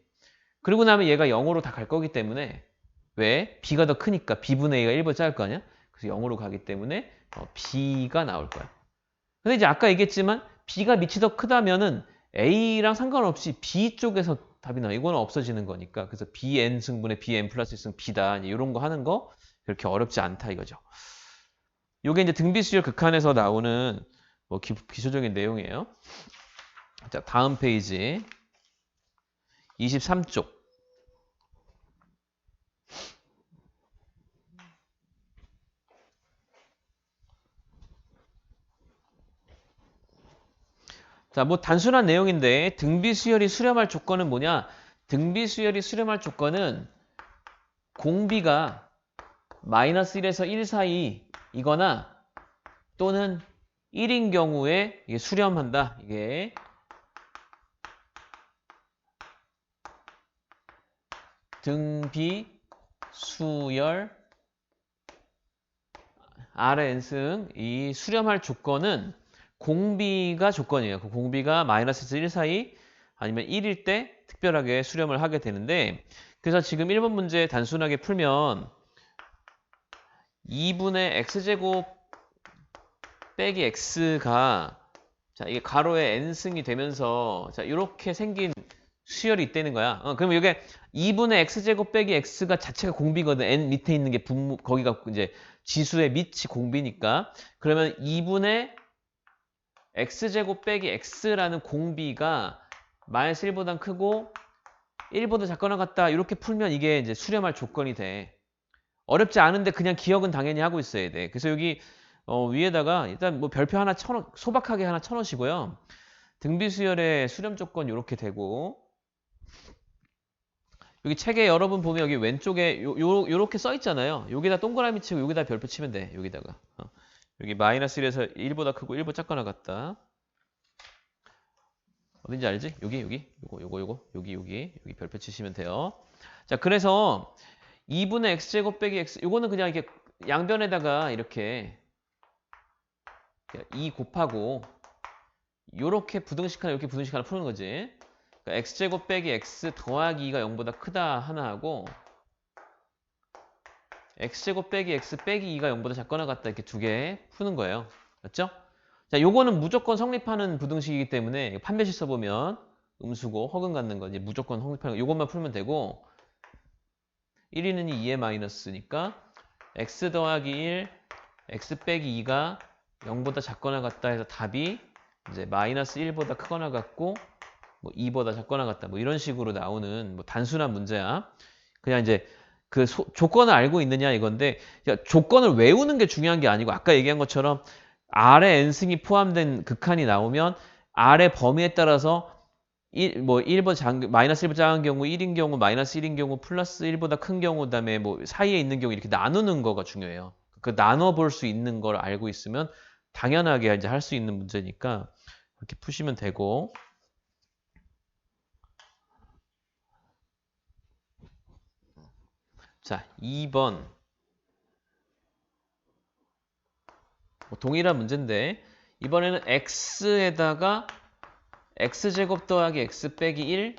[SPEAKER 1] 그리고 나면 얘가 0으로 다 갈 거기 때문에 왜? b가 더 크니까 b분의 a가 1보다 작을 거 아니야? 그래서 0으로 가기 때문에 b가 나올 거야. 근데 이제 아까 얘기했지만 b가 밑이 더 크다면은 a랑 상관없이 b 쪽에서 답이 나와. 이거는 없어지는 거니까. 그래서 bn 승분의 bn 플러스 1승 b다. 이런 거 하는 거 그렇게 어렵지 않다 이거죠. 요게 이제 등비수열 극한에서 나오는 뭐 기초적인 내용이에요. 자, 다음 페이지 23쪽. 자, 뭐 단순한 내용인데 등비수열이 수렴할 조건은 뭐냐? 등비수열이 수렴할 조건은 공비가 마이너스 1에서 1 사이이거나 또는 1인 경우에 이게 수렴한다. 이게 등비수열 Rn승 이 수렴할 조건은 공비가 조건이에요. 그 공비가 마이너스에서 1 사이 아니면 1일 때 특별하게 수렴을 하게 되는데 그래서 지금 1번 문제 단순하게 풀면 2분의 x제곱 빼기 x가 자 이게 가로에 n승이 되면서 자 이렇게 생긴 수열이 있다는 거야. 그러면 이게 2분의 x제곱 빼기 x가 자체가 공비거든. n 밑에 있는 게 분모 거기가 이제 지수의 밑이 공비니까 그러면 2분의 x제곱 빼기 x라는 공비가 마이너스 1보다 크고 1보다 작거나 같다. 이렇게 풀면 이게 이제 수렴할 조건이 돼. 어렵지 않은데 그냥 기억은 당연히 하고 있어야 돼. 그래서 여기 위에다가 일단 뭐 별표 하나 소박하게 하나 쳐놓으시고요. 등비수열의 수렴 조건 이렇게 되고 여기 책에 여러분 보면 여기 왼쪽에 요렇게 써 있잖아요. 여기다 동그라미 치고 여기다 별표 치면 돼. 여기다가 여기 마이너스 1에서 1보다 크고 1보다 작거나 같다. 어딘지 알지? 여기 요거 여기 별표 치시면 돼요. 자 그래서 2분의 x제곱 빼기 x 요거는 그냥 이렇게 양변에다가 이렇게 2 곱하고 요렇게 부등식 하나 이렇게 부등식 하나 푸는 거지. 그러니까 x제곱 빼기 x 더하기 2가 0보다 크다 하나 하고 x제곱 빼기 x 빼기 2가 0보다 작거나 같다 이렇게 두 개 푸는 거예요. 맞죠? 자, 요거는 무조건 성립하는 부등식이기 때문에 판별식 써보면 음수고 허근 갖는 거 이제 무조건 성립하는 거 요것만 풀면 되고 1위는 2의 마이너스니까 x 더하기 1 x 빼기 2가 0보다 작거나 같다 해서 답이 이제 마이너스 1보다 크거나 같고 뭐 2보다 작거나 같다 뭐 이런 식으로 나오는 뭐 단순한 문제야. 그냥 이제 그 조건을 알고 있느냐 이건데 조건을 외우는 게 중요한 게 아니고 아까 얘기한 것처럼 R에 n승이 포함된 극한이 나오면 R의 범위에 따라서 1보다 마이너스 1보다 작은 경우 1인 경우 마이너스 1인 경우 플러스 1보다 큰 경우 그다음에 뭐 사이에 있는 경우 이렇게 나누는 거가 중요해요. 그 나눠 볼 수 있는 걸 알고 있으면 당연하게 이제 할 수 있는 문제니까 이렇게 푸시면 되고 자 2번 동일한 문제인데 이번에는 x에다가 x제곱 더하기 x 빼기 1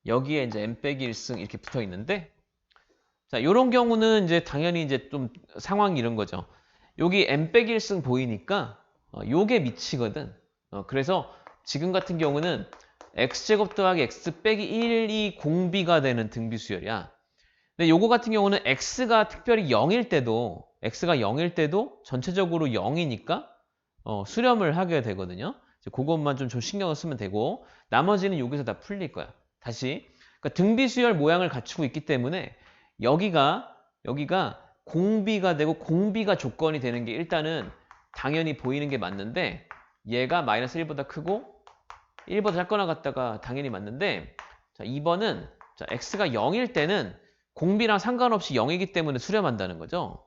[SPEAKER 1] 여기에 이제 n 빼기 1승 이렇게 붙어 있는데 자 요런 경우는 이제 당연히 이제 좀 상황이 이런 거죠. 여기 n 빼기 1승 보이니까 요게 미치거든. 그래서 지금 같은 경우는 x제곱 더하기 x 빼기 1이 공비가 되는 등비수열이야. 근데 요거 같은 경우는 x가 특별히 0일 때도 전체적으로 0이니까 수렴을 하게 되거든요. 그것만 좀 신경을 쓰면 되고 나머지는 여기서 다 풀릴 거야. 다시 그러니까 등비수열 모양을 갖추고 있기 때문에 여기가 공비가 되고 공비가 조건이 되는 게 일단은 당연히 보이는 게 맞는데 얘가 마이너스 1보다 크고 1보다 작거나 같다가 당연히 맞는데 자 2번은 자, x가 0일 때는 공비랑 상관없이 0이기 때문에 수렴한다는 거죠.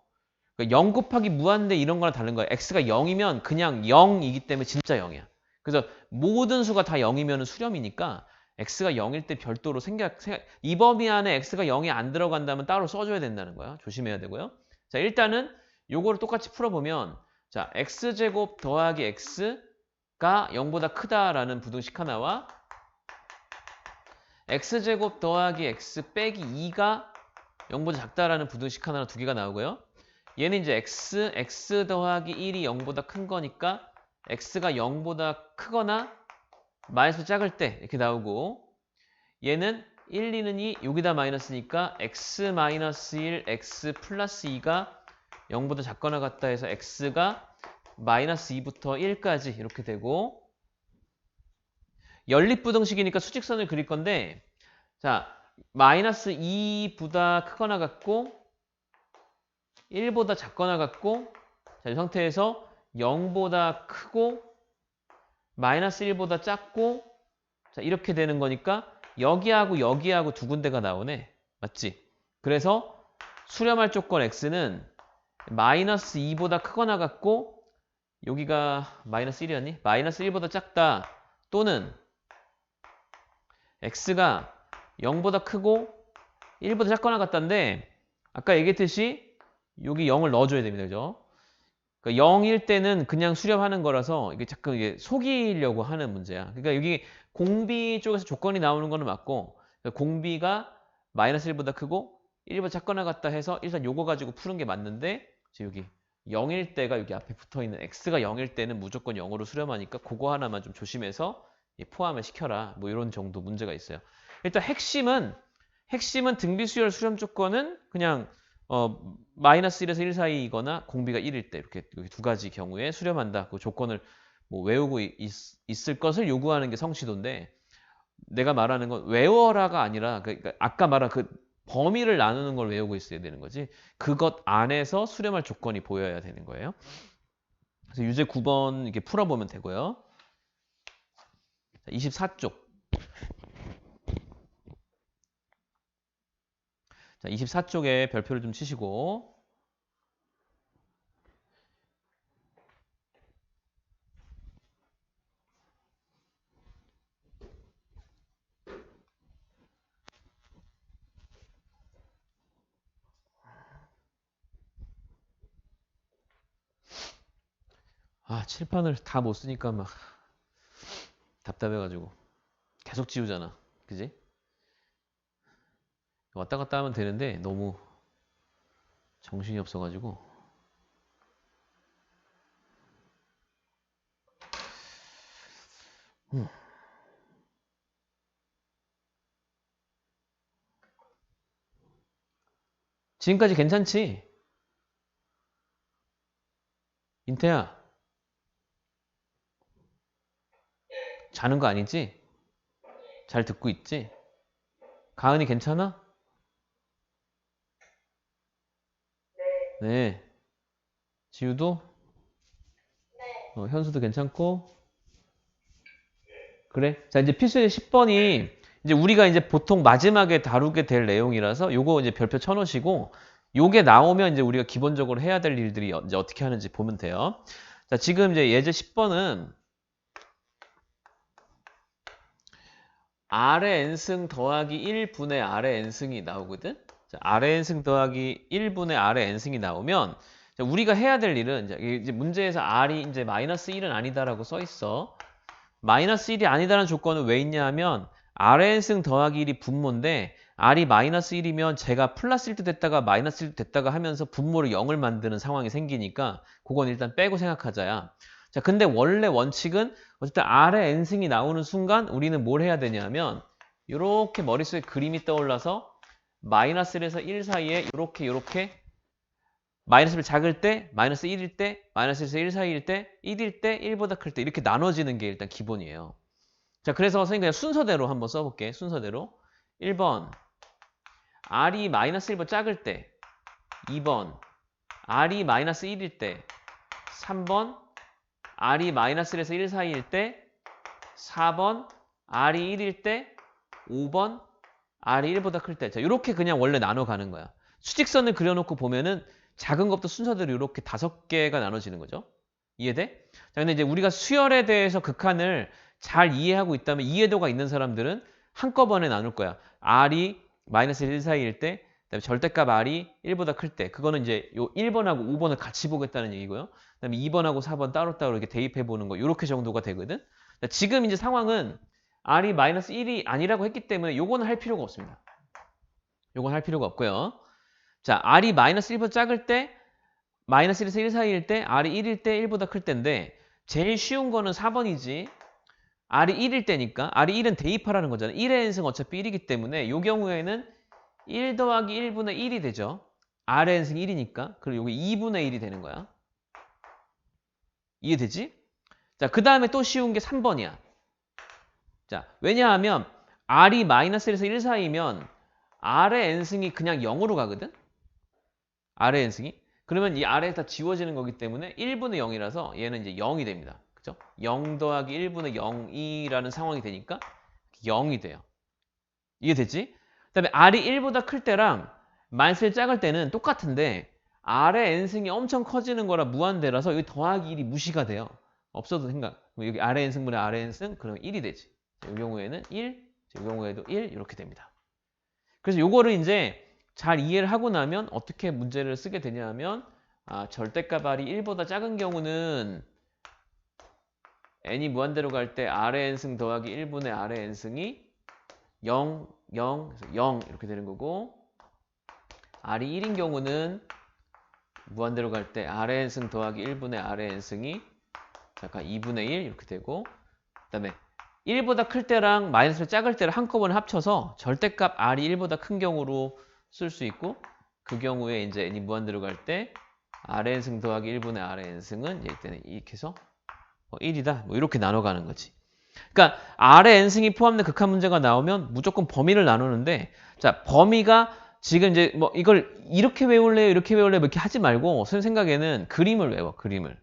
[SPEAKER 1] 그러니까 0 곱하기 무한대 이런 거랑 다른 거야. x가 0이면 그냥 0이기 때문에 진짜 0이야. 그래서 모든 수가 다 0이면 수렴이니까 x가 0일 때 별도로 이 범위 안에 x가 0이 안 들어간다면 따로 써줘야 된다는 거야. 조심해야 되고요. 자 일단은 요거를 똑같이 풀어보면 자 x제곱 더하기 x가 0보다 크다라는 부등식 하나와 x제곱 더하기 x 빼기 2가 0보다 작다라는 부등식 하나나 두 개가 나오고요. 얘는 이제 x 더하기 1이 0보다 큰 거니까 x가 0보다 크거나 마이너스 작을 때 이렇게 나오고, 얘는 1, 2는 2, 여기다 마이너스니까 x 마이너스 1, x 플러스 2가 0보다 작거나 같다 해서 x가 마이너스 2부터 1까지 이렇게 되고, 연립부등식이니까 수직선을 그릴 건데, 자, 마이너스 2보다 크거나 같고 1보다 작거나 같고, 자, 이 상태에서 0보다 크고 마이너스 1보다 작고, 자, 이렇게 되는 거니까 여기하고 여기하고 두 군데가 나오네. 맞지? 그래서 수렴할 조건 x는 마이너스 2보다 크거나 같고, 여기가 마이너스 1이었니? 마이너스 1보다 작다, 또는 x가 0보다 크고 1보다 작거나 같다인데, 아까 얘기했듯이 여기 0을 넣어줘야 됩니다. 그죠? 그러니까 0일 때는 그냥 수렴하는 거라서 이게 자꾸 이게 속이려고 하는 문제야. 그러니까 여기 공비 쪽에서 조건이 나오는 거는 맞고, 그러니까 공비가 마이너스 1보다 크고 1보다 작거나 같다 해서 일단 요거 가지고 푸는 게 맞는데, 여기 0일 때가 여기 앞에 붙어있는 x가 0일 때는 무조건 0으로 수렴하니까 그거 하나만 좀 조심해서 포함을 시켜라. 뭐 이런 정도 문제가 있어요. 일단 핵심은 등비수열 수렴 조건은 그냥 마이너스 1에서 1 사이이거나 공비가 1일 때 이렇게 여기 두 가지 경우에 수렴한다. 그 조건을 뭐 외우고 있을 것을 요구하는 게 성취도인데, 내가 말하는 건 외워라가 아니라 그러니까 아까 말한 그 범위를 나누는 걸 외우고 있어야 되는 거지, 그것 안에서 수렴할 조건이 보여야 되는 거예요. 그래서 유제 9번 이렇게 풀어보면 되고요. 24쪽. 자, 24쪽에 별표를 좀 치시고. 칠판을 다 못 쓰니까 막 답답해가지고 계속 지우잖아. 그지? 왔다 갔다 하면 되는데 너무 정신이 없어가지고. 지금까지 괜찮지? 인태야, 자는 거 아니지? 잘 듣고 있지? 가은이 괜찮아? 네. 지우도? 현수도 괜찮고? 그래. 자, 이제 필수의 10번이 이제 우리가 이제 보통 마지막에 다루게 될 내용이라서 요거 이제 별표 쳐놓으시고, 요게 나오면 이제 우리가 기본적으로 해야 될 일들이 이제 어떻게 하는지 보면 돼요. 자, 지금 이제 예제 10번은 R의 n승 더하기 1분의 R의 n승이 나오거든? 자, R의 n승 더하기 1분의 R의 n승이 나오면, 자, 우리가 해야 될 일은, 이제 문제에서 R이 이제 마이너스 1은 아니다라고 써 있어. 마이너스 1이 아니다라는 조건은 왜 있냐 하면, R의 n승 더하기 1이 분모인데, R이 마이너스 1이면 제가 플러스 1도 됐다가 마이너스 1도 됐다가 하면서 분모를 0을 만드는 상황이 생기니까, 그건 일단 빼고 생각하자야. 자, 근데 원래 원칙은 어쨌든 R의 n승이 나오는 순간 우리는 뭘 해야 되냐면, 이렇게 머릿속에 그림이 떠올라서 마이너스 1에서 1 사이에 이렇게 마이너스 1 작을 때, 마이너스 1일 때, 마이너스 1에서 1 사이일 때, 1일 때, 1보다 클 때 이렇게 나눠지는 게 일단 기본이에요. 자, 그래서 선생님 그냥 순서대로 한번 써볼게. 순서대로. 1번 R이 마이너스 1보다 작을 때, 2번 R이 마이너스 1일 때, 3번 R이 마이너스 1에서 1 사이일 때, 4번 R이 1일 때, 5번 R이 1보다 클 때. 자, 이렇게 그냥 원래 나눠 가는 거야. 수직선을 그려놓고 보면은 작은 것부터 순서대로 이렇게 5개가 나눠지는 거죠. 이해돼? 자, 근데 이제 우리가 수열에 대해서 극한을 잘 이해하고 있다면, 이해도가 있는 사람들은 한꺼번에 나눌 거야. R이 마이너스 1 사이일 때, 그다음에 절대값 R이 1보다 클 때. 그거는 이제 요 1번하고 5번을 같이 보겠다는 얘기고요. 그다음에 2번하고 4번 따로따로 이렇게 대입해 보는 거. 이렇게 정도가 되거든. 자, 지금 이제 상황은 R이 마이너스 1이 아니라고 했기 때문에 요거는 할 필요가 없습니다. 요건 할 필요가 없고요. 자, R이 마이너스 1보다 작을 때 마이너스 1에서 1 사이일 때 R이 1일 때 1보다 클 때인데 제일 쉬운 거는 4번이지. R이 1일 때니까 R이 1은 대입하라는 거잖아요. 1의 n승 어차피 1이기 때문에 요 경우에는 1 더하기 1분의 1이 되죠. R의 n승 1이니까. 그리고 여기 2분의 1이 되는 거야. 이해되지? 자, 그 다음에 또 쉬운 게 3번이야. 자, 왜냐하면 R이 마이너스 1에서 1 사이면 R의 n승이 그냥 0으로 가거든? R의 n승이. 그러면 이 R에 다 지워지는 거기 때문에 1분의 0이라서 얘는 이제 0이 됩니다. 그죠? 0 더하기 1분의 0이라는 상황이 되니까 0이 돼요. 이해됐지? 그 다음에 R이 1보다 클 때랑 마이너스 1 작을 때는 똑같은데 R의 n승이 엄청 커지는 거라 무한대라서 여기 더하기 1이 무시가 돼요. 없어도 생각. 여기 R의 n승분의 R의 n승 그러면 1이 되지. 이 경우에는 1, 이 경우에도 1 이렇게 됩니다. 그래서 요거를 이제 잘 이해를 하고 나면 어떻게 문제를 쓰게 되냐 하면 절대값 R이 1보다 작은 경우는 n이 무한대로 갈 때 R의 n승 더하기 1분의 R의 n승이 0, 0, 그래서 0 이렇게 되는 거고 R이 1인 경우는 무한대로 갈 때 R의 n승 더하기 1분의 R의 n승이 잠깐 2분의 1 이렇게 되고 그 다음에 1보다 클 때랑 마이너스 작을 때를 한꺼번에 합쳐서 절대값 R이 1보다 큰 경우로 쓸 수 있고 그 경우에 이제 n이 무한대로 갈 때 R의 n승 더하기 1분의 R의 n승은 이때는 이렇게 해서 1이다 뭐 이렇게 나눠가는 거지. 그러니까 R의 n승이 포함된 극한 문제가 나오면 무조건 범위를 나누는데 자 범위가 지금 이제 뭐 이걸 이렇게 외울래요 이렇게 외울래요 이렇게 하지 말고 선생님 생각에는 그림을 외워 그림을.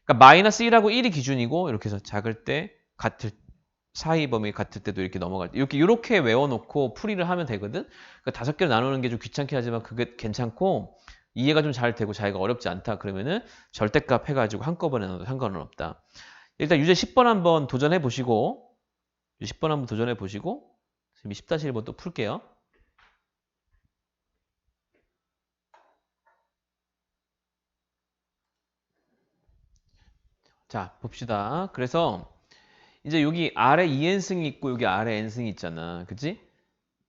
[SPEAKER 1] 그러니까 마이너스 1하고 1이 기준이고 이렇게 해서 작을 때 같을 사이 범위 같을 때도 이렇게 넘어갈 때 이렇게 외워놓고 풀이를 하면 되거든. 그러니까 5개로 나누는 게 좀 귀찮긴 하지만 그게 괜찮고 이해가 좀 잘 되고 자기가 어렵지 않다 그러면은 절대값 해가지고 한꺼번에 넣어도 상관은 없다. 일단 유제 10번 한번 도전해 보시고 10번 한번 도전해 보시고 10-1번 또 풀게요. 자 봅시다. 그래서 이제 여기 아래 2n승이 있고 여기 아래 n승이 있잖아. 그치?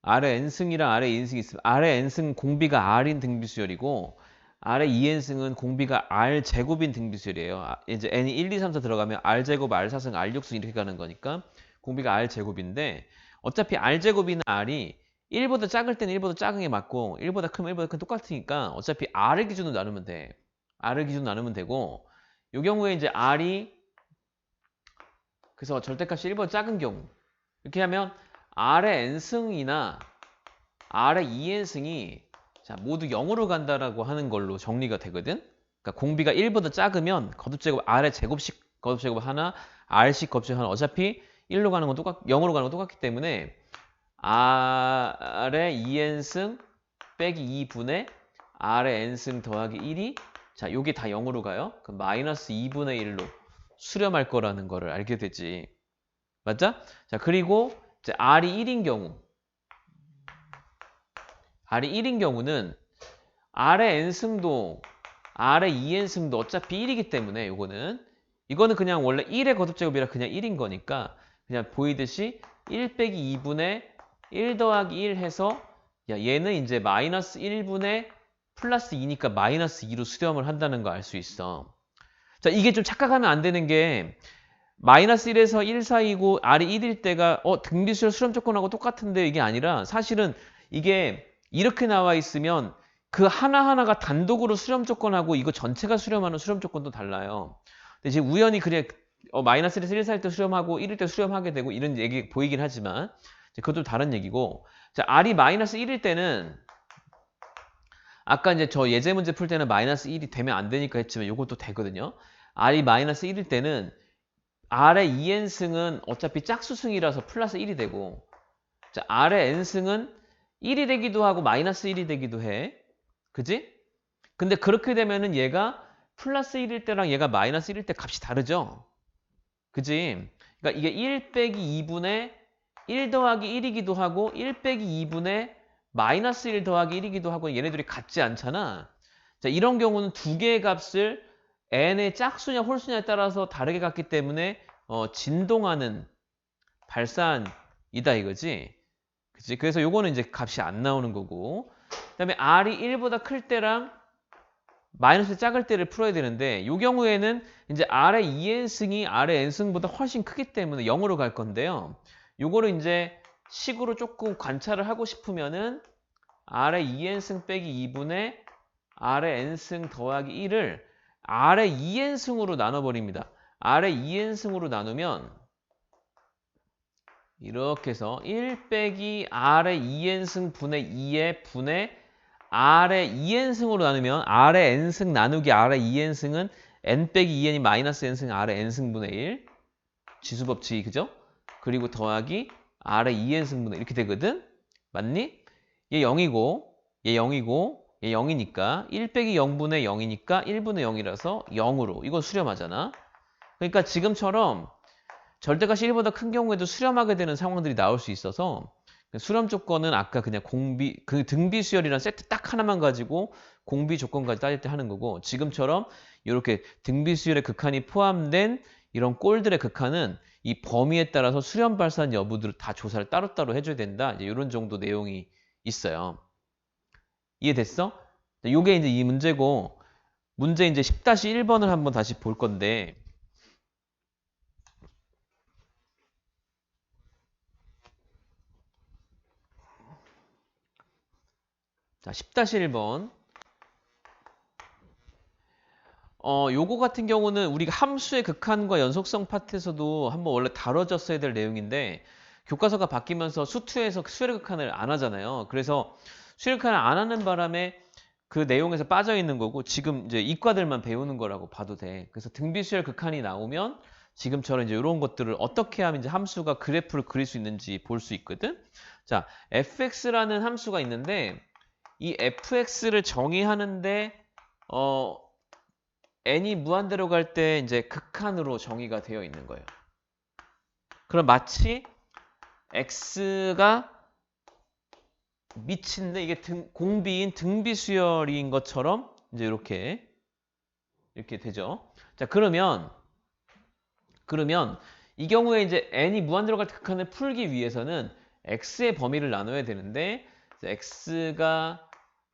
[SPEAKER 1] 아래 n승이랑 아래 2n승이 있으면 아래 n승 공비가 r인 등비수열이고 아래 2n승은 공비가 r 제곱인 등비수열이에요. 이제 n이 1, 2, 3, 4 들어가면 r 제곱, r 4승, r 6승 이렇게 가는 거니까 공비가 r 제곱인데 어차피 r 제곱이나 r이 1보다 작을 때는 1보다 작은 게 맞고 1보다 크면 1보다 큰 똑같으니까 어차피 r을 기준으로 나누면 돼. r을 기준으로 나누면 되고 이 경우에 이제 r이 그래서 절대값이 1보다 작은 경우 이렇게 하면 R의 n승이나 R의 2n승이 자, 모두 0으로 간다라고 하는 걸로 정리가 되거든. 그러니까 공비가 1보다 작으면 거듭제곱 R의 제곱식 거듭제곱 하나 R식 거듭제곱 하나 어차피 1로 가는 건 0으로 가는 건 똑같기 때문에 R의 2n승 빼기 2분의 R의 n승 더하기 1이 자, 요게 다 0으로 가요. 그럼 마이너스 2분의 1로 수렴할 거라는 거를 알게 되지. 맞죠? 자, 그리고 이제 R이 1인 경우 R이 1인 경우는 R의 n승도 R의 2n승도 어차피 1이기 때문에 이거는 그냥 원래 1의 거듭제곱이라 그냥 1인 거니까 그냥 보이듯이 1 빼기 2분의 1 더하기 1 해서 야 얘는 이제 마이너스 1분의 플러스 2니까 마이너스 2로 수렴을 한다는 거 알 수 있어. 자, 이게 좀 착각하면 안 되는 게 마이너스 1에서 1 사이고 R이 1일 때가 등비수열 수렴 조건하고 똑같은데 이게 아니라 사실은 이게 이렇게 나와 있으면 그 하나하나가 단독으로 수렴 조건하고 이거 전체가 수렴하는 수렴 조건도 달라요. 근데 지금 우연히 그래 마이너스 1에서 1 사이일 때 수렴하고 1일 때 수렴하게 되고 이런 얘기 보이긴 하지만 그것도 다른 얘기고 자, R이 마이너스 1일 때는 아까 이제 저 예제 문제 풀 때는 마이너스 1이 되면 안 되니까 했지만 이것도 되거든요. R이 마이너스 1일 때는 R의 2n승은 어차피 짝수승이라서 플러스 1이 되고 자, R의 n승은 1이 되기도 하고 마이너스 1이 되기도 해. 그지? 근데 그렇게 되면은 얘가 플러스 1일 때랑 얘가 마이너스 1일 때 값이 다르죠? 그지? 그러니까 이게 1 빼기 2분의 1 더하기 1이기도 하고 1 빼기 2분의 마이너스 1 더하기 1이기도 하고 얘네들이 같지 않잖아. 자, 이런 경우는 두 개의 값을 n의 짝수냐 홀수냐에 따라서 다르게 갖기 때문에 진동하는 발산이다 이거지. 그치? 그래서 요거는 이제 값이 안 나오는 거고. 그다음에 R이 1보다 클 때랑 마이너스 작을 때를 풀어야 되는데 이 경우에는 이제 R의 2n승이 R의 n승보다 훨씬 크기 때문에 0으로 갈 건데요. 요거를 이제 식으로 조금 관찰을 하고 싶으면은 R의 2n승 빼기 2분의 R의 n승 더하기 1을 R의 2n승으로 나눠버립니다. R의 2n승으로 나누면 이렇게 해서 1 빼기 R의 2n승 분의 2의 분의 R의 2n승으로 나누면 R의 n승 나누기 R의 2n승은 n 빼기 2n이 마이너스 n승 R의 n승 분의 1 지수법칙이 그죠? 그리고 더하기 R의 2n승 분의 이렇게 되거든? 맞니? 얘 0이고 얘 0이고 얘 0이니까 1 빼기 0분의 0이니까 1분의 0이라서 0으로 이거 수렴하잖아. 그러니까 지금처럼 절대값이 1보다 큰 경우에도 수렴하게 되는 상황들이 나올 수 있어서 수렴 조건은 아까 그냥 공비, 그 등비 수열이란 세트 딱 하나만 가지고 공비 조건까지 따질 때 하는 거고 지금처럼 이렇게 등비 수열의 극한이 포함된 이런 꼴들의 극한은 이 범위에 따라서 수렴 발산 여부들을 다 조사를 따로따로 해줘야 된다. 이제 이런 정도 내용이 있어요. 이해됐어? 요게 이제 이 문제고 문제 이제 10-1번을 한번 다시 볼 건데 자, 10-1번. 요거 같은 경우는 우리가 함수의 극한과 연속성 파트에서도 한번 원래 다뤄졌어야 될 내용인데 교과서가 바뀌면서 수투에서 수열의 극한을 안 하잖아요. 그래서 수열의 극한을 안 하는 바람에 그 내용에서 빠져 있는 거고 지금 이제 이과들만 배우는 거라고 봐도 돼. 그래서 등비수열 극한이 나오면 지금처럼 이제 이런 것들을 어떻게 하면 이제 함수가 그래프를 그릴 수 있는지 볼 수 있거든. 자, fx라는 함수가 있는데 이 fx를 정의하는데 n이 무한대로 갈 때 이제 극한으로 정의가 되어 있는 거예요. 그럼 마치 x가 미친데 이게 공비인 등비 수열인 것처럼 이제 이렇게 되죠. 자, 그러면 이 경우에 이제 n이 무한대로 갈 때 극한을 풀기 위해서는 x의 범위를 나눠야 되는데 x가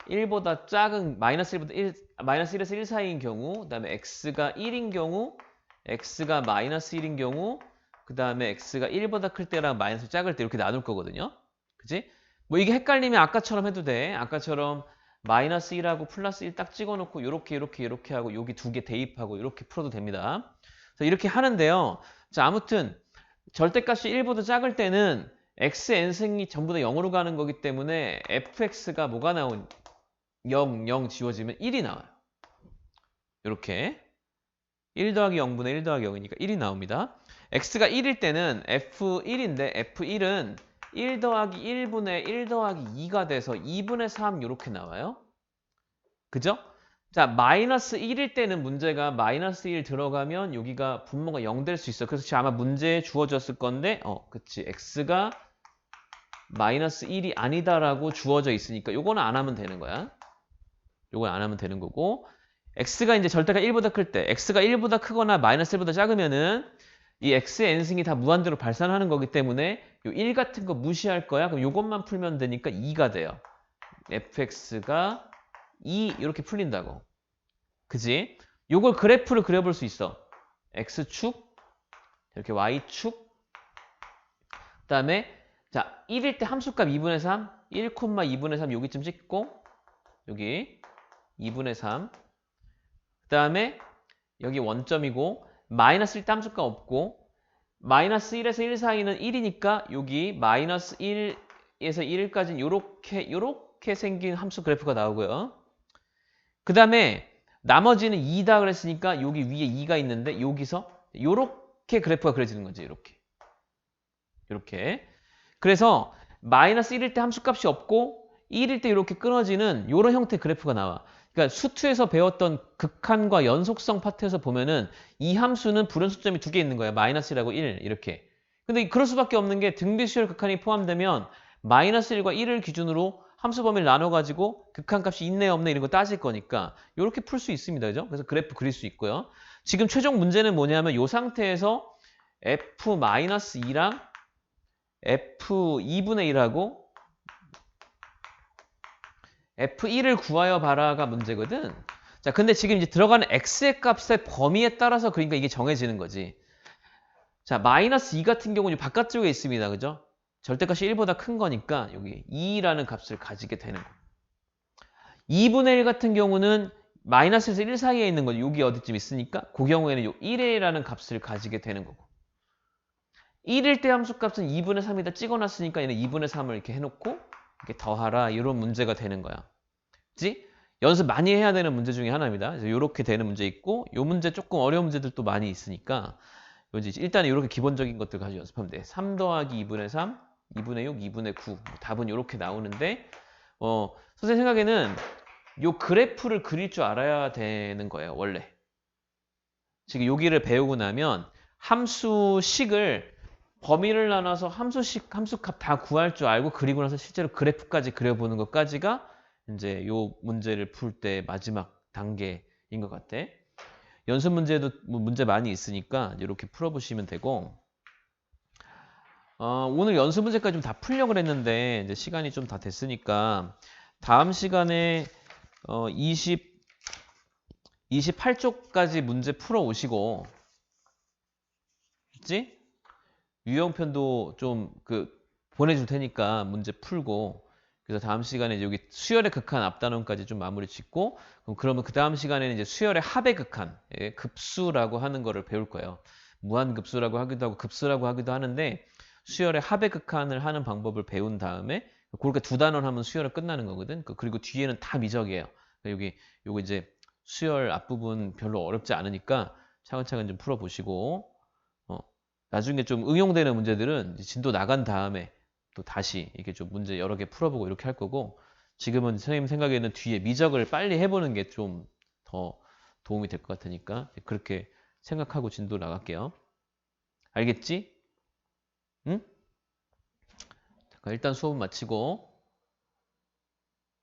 [SPEAKER 1] 1보다 작은 마이너스 1에서 1 사이인 경우 그다음에 x가 1인 경우 x가 마이너스 1인 경우 그 다음에 x가 1보다 클 때랑 마이너스 작을 때 이렇게 나눌 거거든요. 그치? 뭐 이게 헷갈리면 아까처럼 해도 돼. 아까처럼 마이너스 1하고 플러스 1 딱 찍어놓고 요렇게 하고 여기 두 개 대입하고 이렇게 풀어도 됩니다. 그래서 이렇게 하는데요. 자, 아무튼 절대값이 1보다 작을 때는 x, n승이 전부 다 0으로 가는 거기 때문에 fx가 뭐가 나온 0, 0 지워지면 1이 나와요. 이렇게 1 더하기 0분의 1 더하기 0이니까 1이 나옵니다. x가 1일 때는 f1인데 f1은 1 더하기 1분의 1 더하기 2가 돼서 2분의 3 이렇게 나와요. 그죠? 자, 마이너스 1일 때는 문제가 마이너스 1 들어가면 여기가 분모가 0 될 수 있어. 그래서 아마 문제에 주어졌을 건데 그치. x가 마이너스 1이 아니다라고 주어져 있으니까 요거는 안 하면 되는 거야. 요건 안 하면 되는 거고 x가 이제 절대가 1보다 클 때 x가 1보다 크거나 마이너스 1보다 작으면은 이 x의 n승이 다 무한대로 발산하는 거기 때문에 요 1 같은 거 무시할 거야. 그럼 요것만 풀면 되니까 2가 돼요. fx가 2 이렇게 풀린다고. 그지? 요걸 그래프를 그려볼 수 있어. x축 이렇게 y축 그 다음에 자 1일 때 함수값 2분의 3 1, 2분의 3 여기쯤 찍고 여기 2분의 3 그 다음에 여기 원점이고 마이너스 1 때 함수값 없고 마이너스 1에서 1 사이는 1이니까 여기 마이너스 1에서 1까지는 요렇게 생긴 함수 그래프가 나오고요. 그 다음에 나머지는 2다 그랬으니까 여기 위에 2가 있는데 여기서 요렇게 그래프가 그려지는 거지. 이렇게. 그래서 마이너스 1일 때 함수값이 없고 1일 때 이렇게 끊어지는 이런 형태의 그래프가 나와. 그러니까 수투에서 배웠던 극한과 연속성 파트에서 보면은 이 함수는 불연속점이 2개 있는 거야. 마이너스 1하고 1 이렇게. 근데 그럴 수밖에 없는 게 등비수열 극한이 포함되면 마이너스 1과 1을 기준으로 함수 범위를 나눠가지고 극한값이 있네 없네 이런 거 따질 거니까 이렇게 풀 수 있습니다. 그죠? 그래서 그래프 그릴 수 있고요. 지금 최종 문제는 뭐냐면 이 상태에서 f-2랑 F2분의 1하고 F1을 구하여 봐라가 문제거든. 자, 근데 지금 이제 들어가는 x의 값의 범위에 따라서 그러니까 이게 정해지는 거지. 자, 마이너스 2 같은 경우는 바깥쪽에 있습니다. 그죠? 절대값이 1보다 큰 거니까 여기 2라는 값을 가지게 되는 거. 2분의 1 같은 경우는 마이너스에서 1 사이에 있는 거죠. 여기 어디쯤 있으니까 그 경우에는 요 1이라는 값을 가지게 되는 거고. 1일 때 함수값은 2분의 3이다 찍어놨으니까 얘는 2분의 3을 이렇게 해놓고 이렇게 더하라 이런 문제가 되는 거야. 그치? 연습 많이 해야 되는 문제 중에 하나입니다. 그래서 이렇게 되는 문제 있고 요 문제 조금 어려운 문제들도 많이 있으니까 일단 이렇게 기본적인 것들 가지고 연습하면 돼. 3 더하기 2분의 3, 2분의 6, 2분의 9 답은 이렇게 나오는데 선생님 생각에는 요 그래프를 그릴 줄 알아야 되는 거예요. 원래. 지금 여기를 배우고 나면 함수식을 범위를 나눠서 함수값 다 구할 줄 알고 그리고 나서 실제로 그래프까지 그려보는 것까지가 이제 요 문제를 풀 때 마지막 단계인 것 같아. 연습 문제도 뭐 문제 많이 있으니까 이렇게 풀어보시면 되고 오늘 연습 문제까지 좀 다 풀려고 했는데 이제 시간이 좀 다 됐으니까 다음 시간에 28쪽까지 문제 풀어 오시고 그치? 유형편도 좀 보내줄 테니까 문제 풀고 그래서 다음 시간에 이제 여기 수열의 극한 앞단원까지 좀 마무리 짓고 그러면 그 다음 시간에는 이제 수열의 합의 극한 급수라고 하는 거를 배울 거예요. 무한급수라고 하기도 하고 급수라고 하기도 하는데 수열의 합의 극한을 하는 방법을 배운 다음에 그렇게 두 단원 하면 수열은 끝나는 거거든. 그리고 뒤에는 다 미적이에요. 요거 이제 수열 앞부분 별로 어렵지 않으니까 차근차근 좀 풀어보시고 나중에 좀 응용되는 문제들은 진도 나간 다음에 또 다시 이렇게 좀 문제 여러 개 풀어보고 이렇게 할 거고 지금은 선생님 생각에는 뒤에 미적을 빨리 해보는 게 좀 더 도움이 될 것 같으니까 그렇게 생각하고 진도 나갈게요. 알겠지? 응? 잠깐 일단 수업 마치고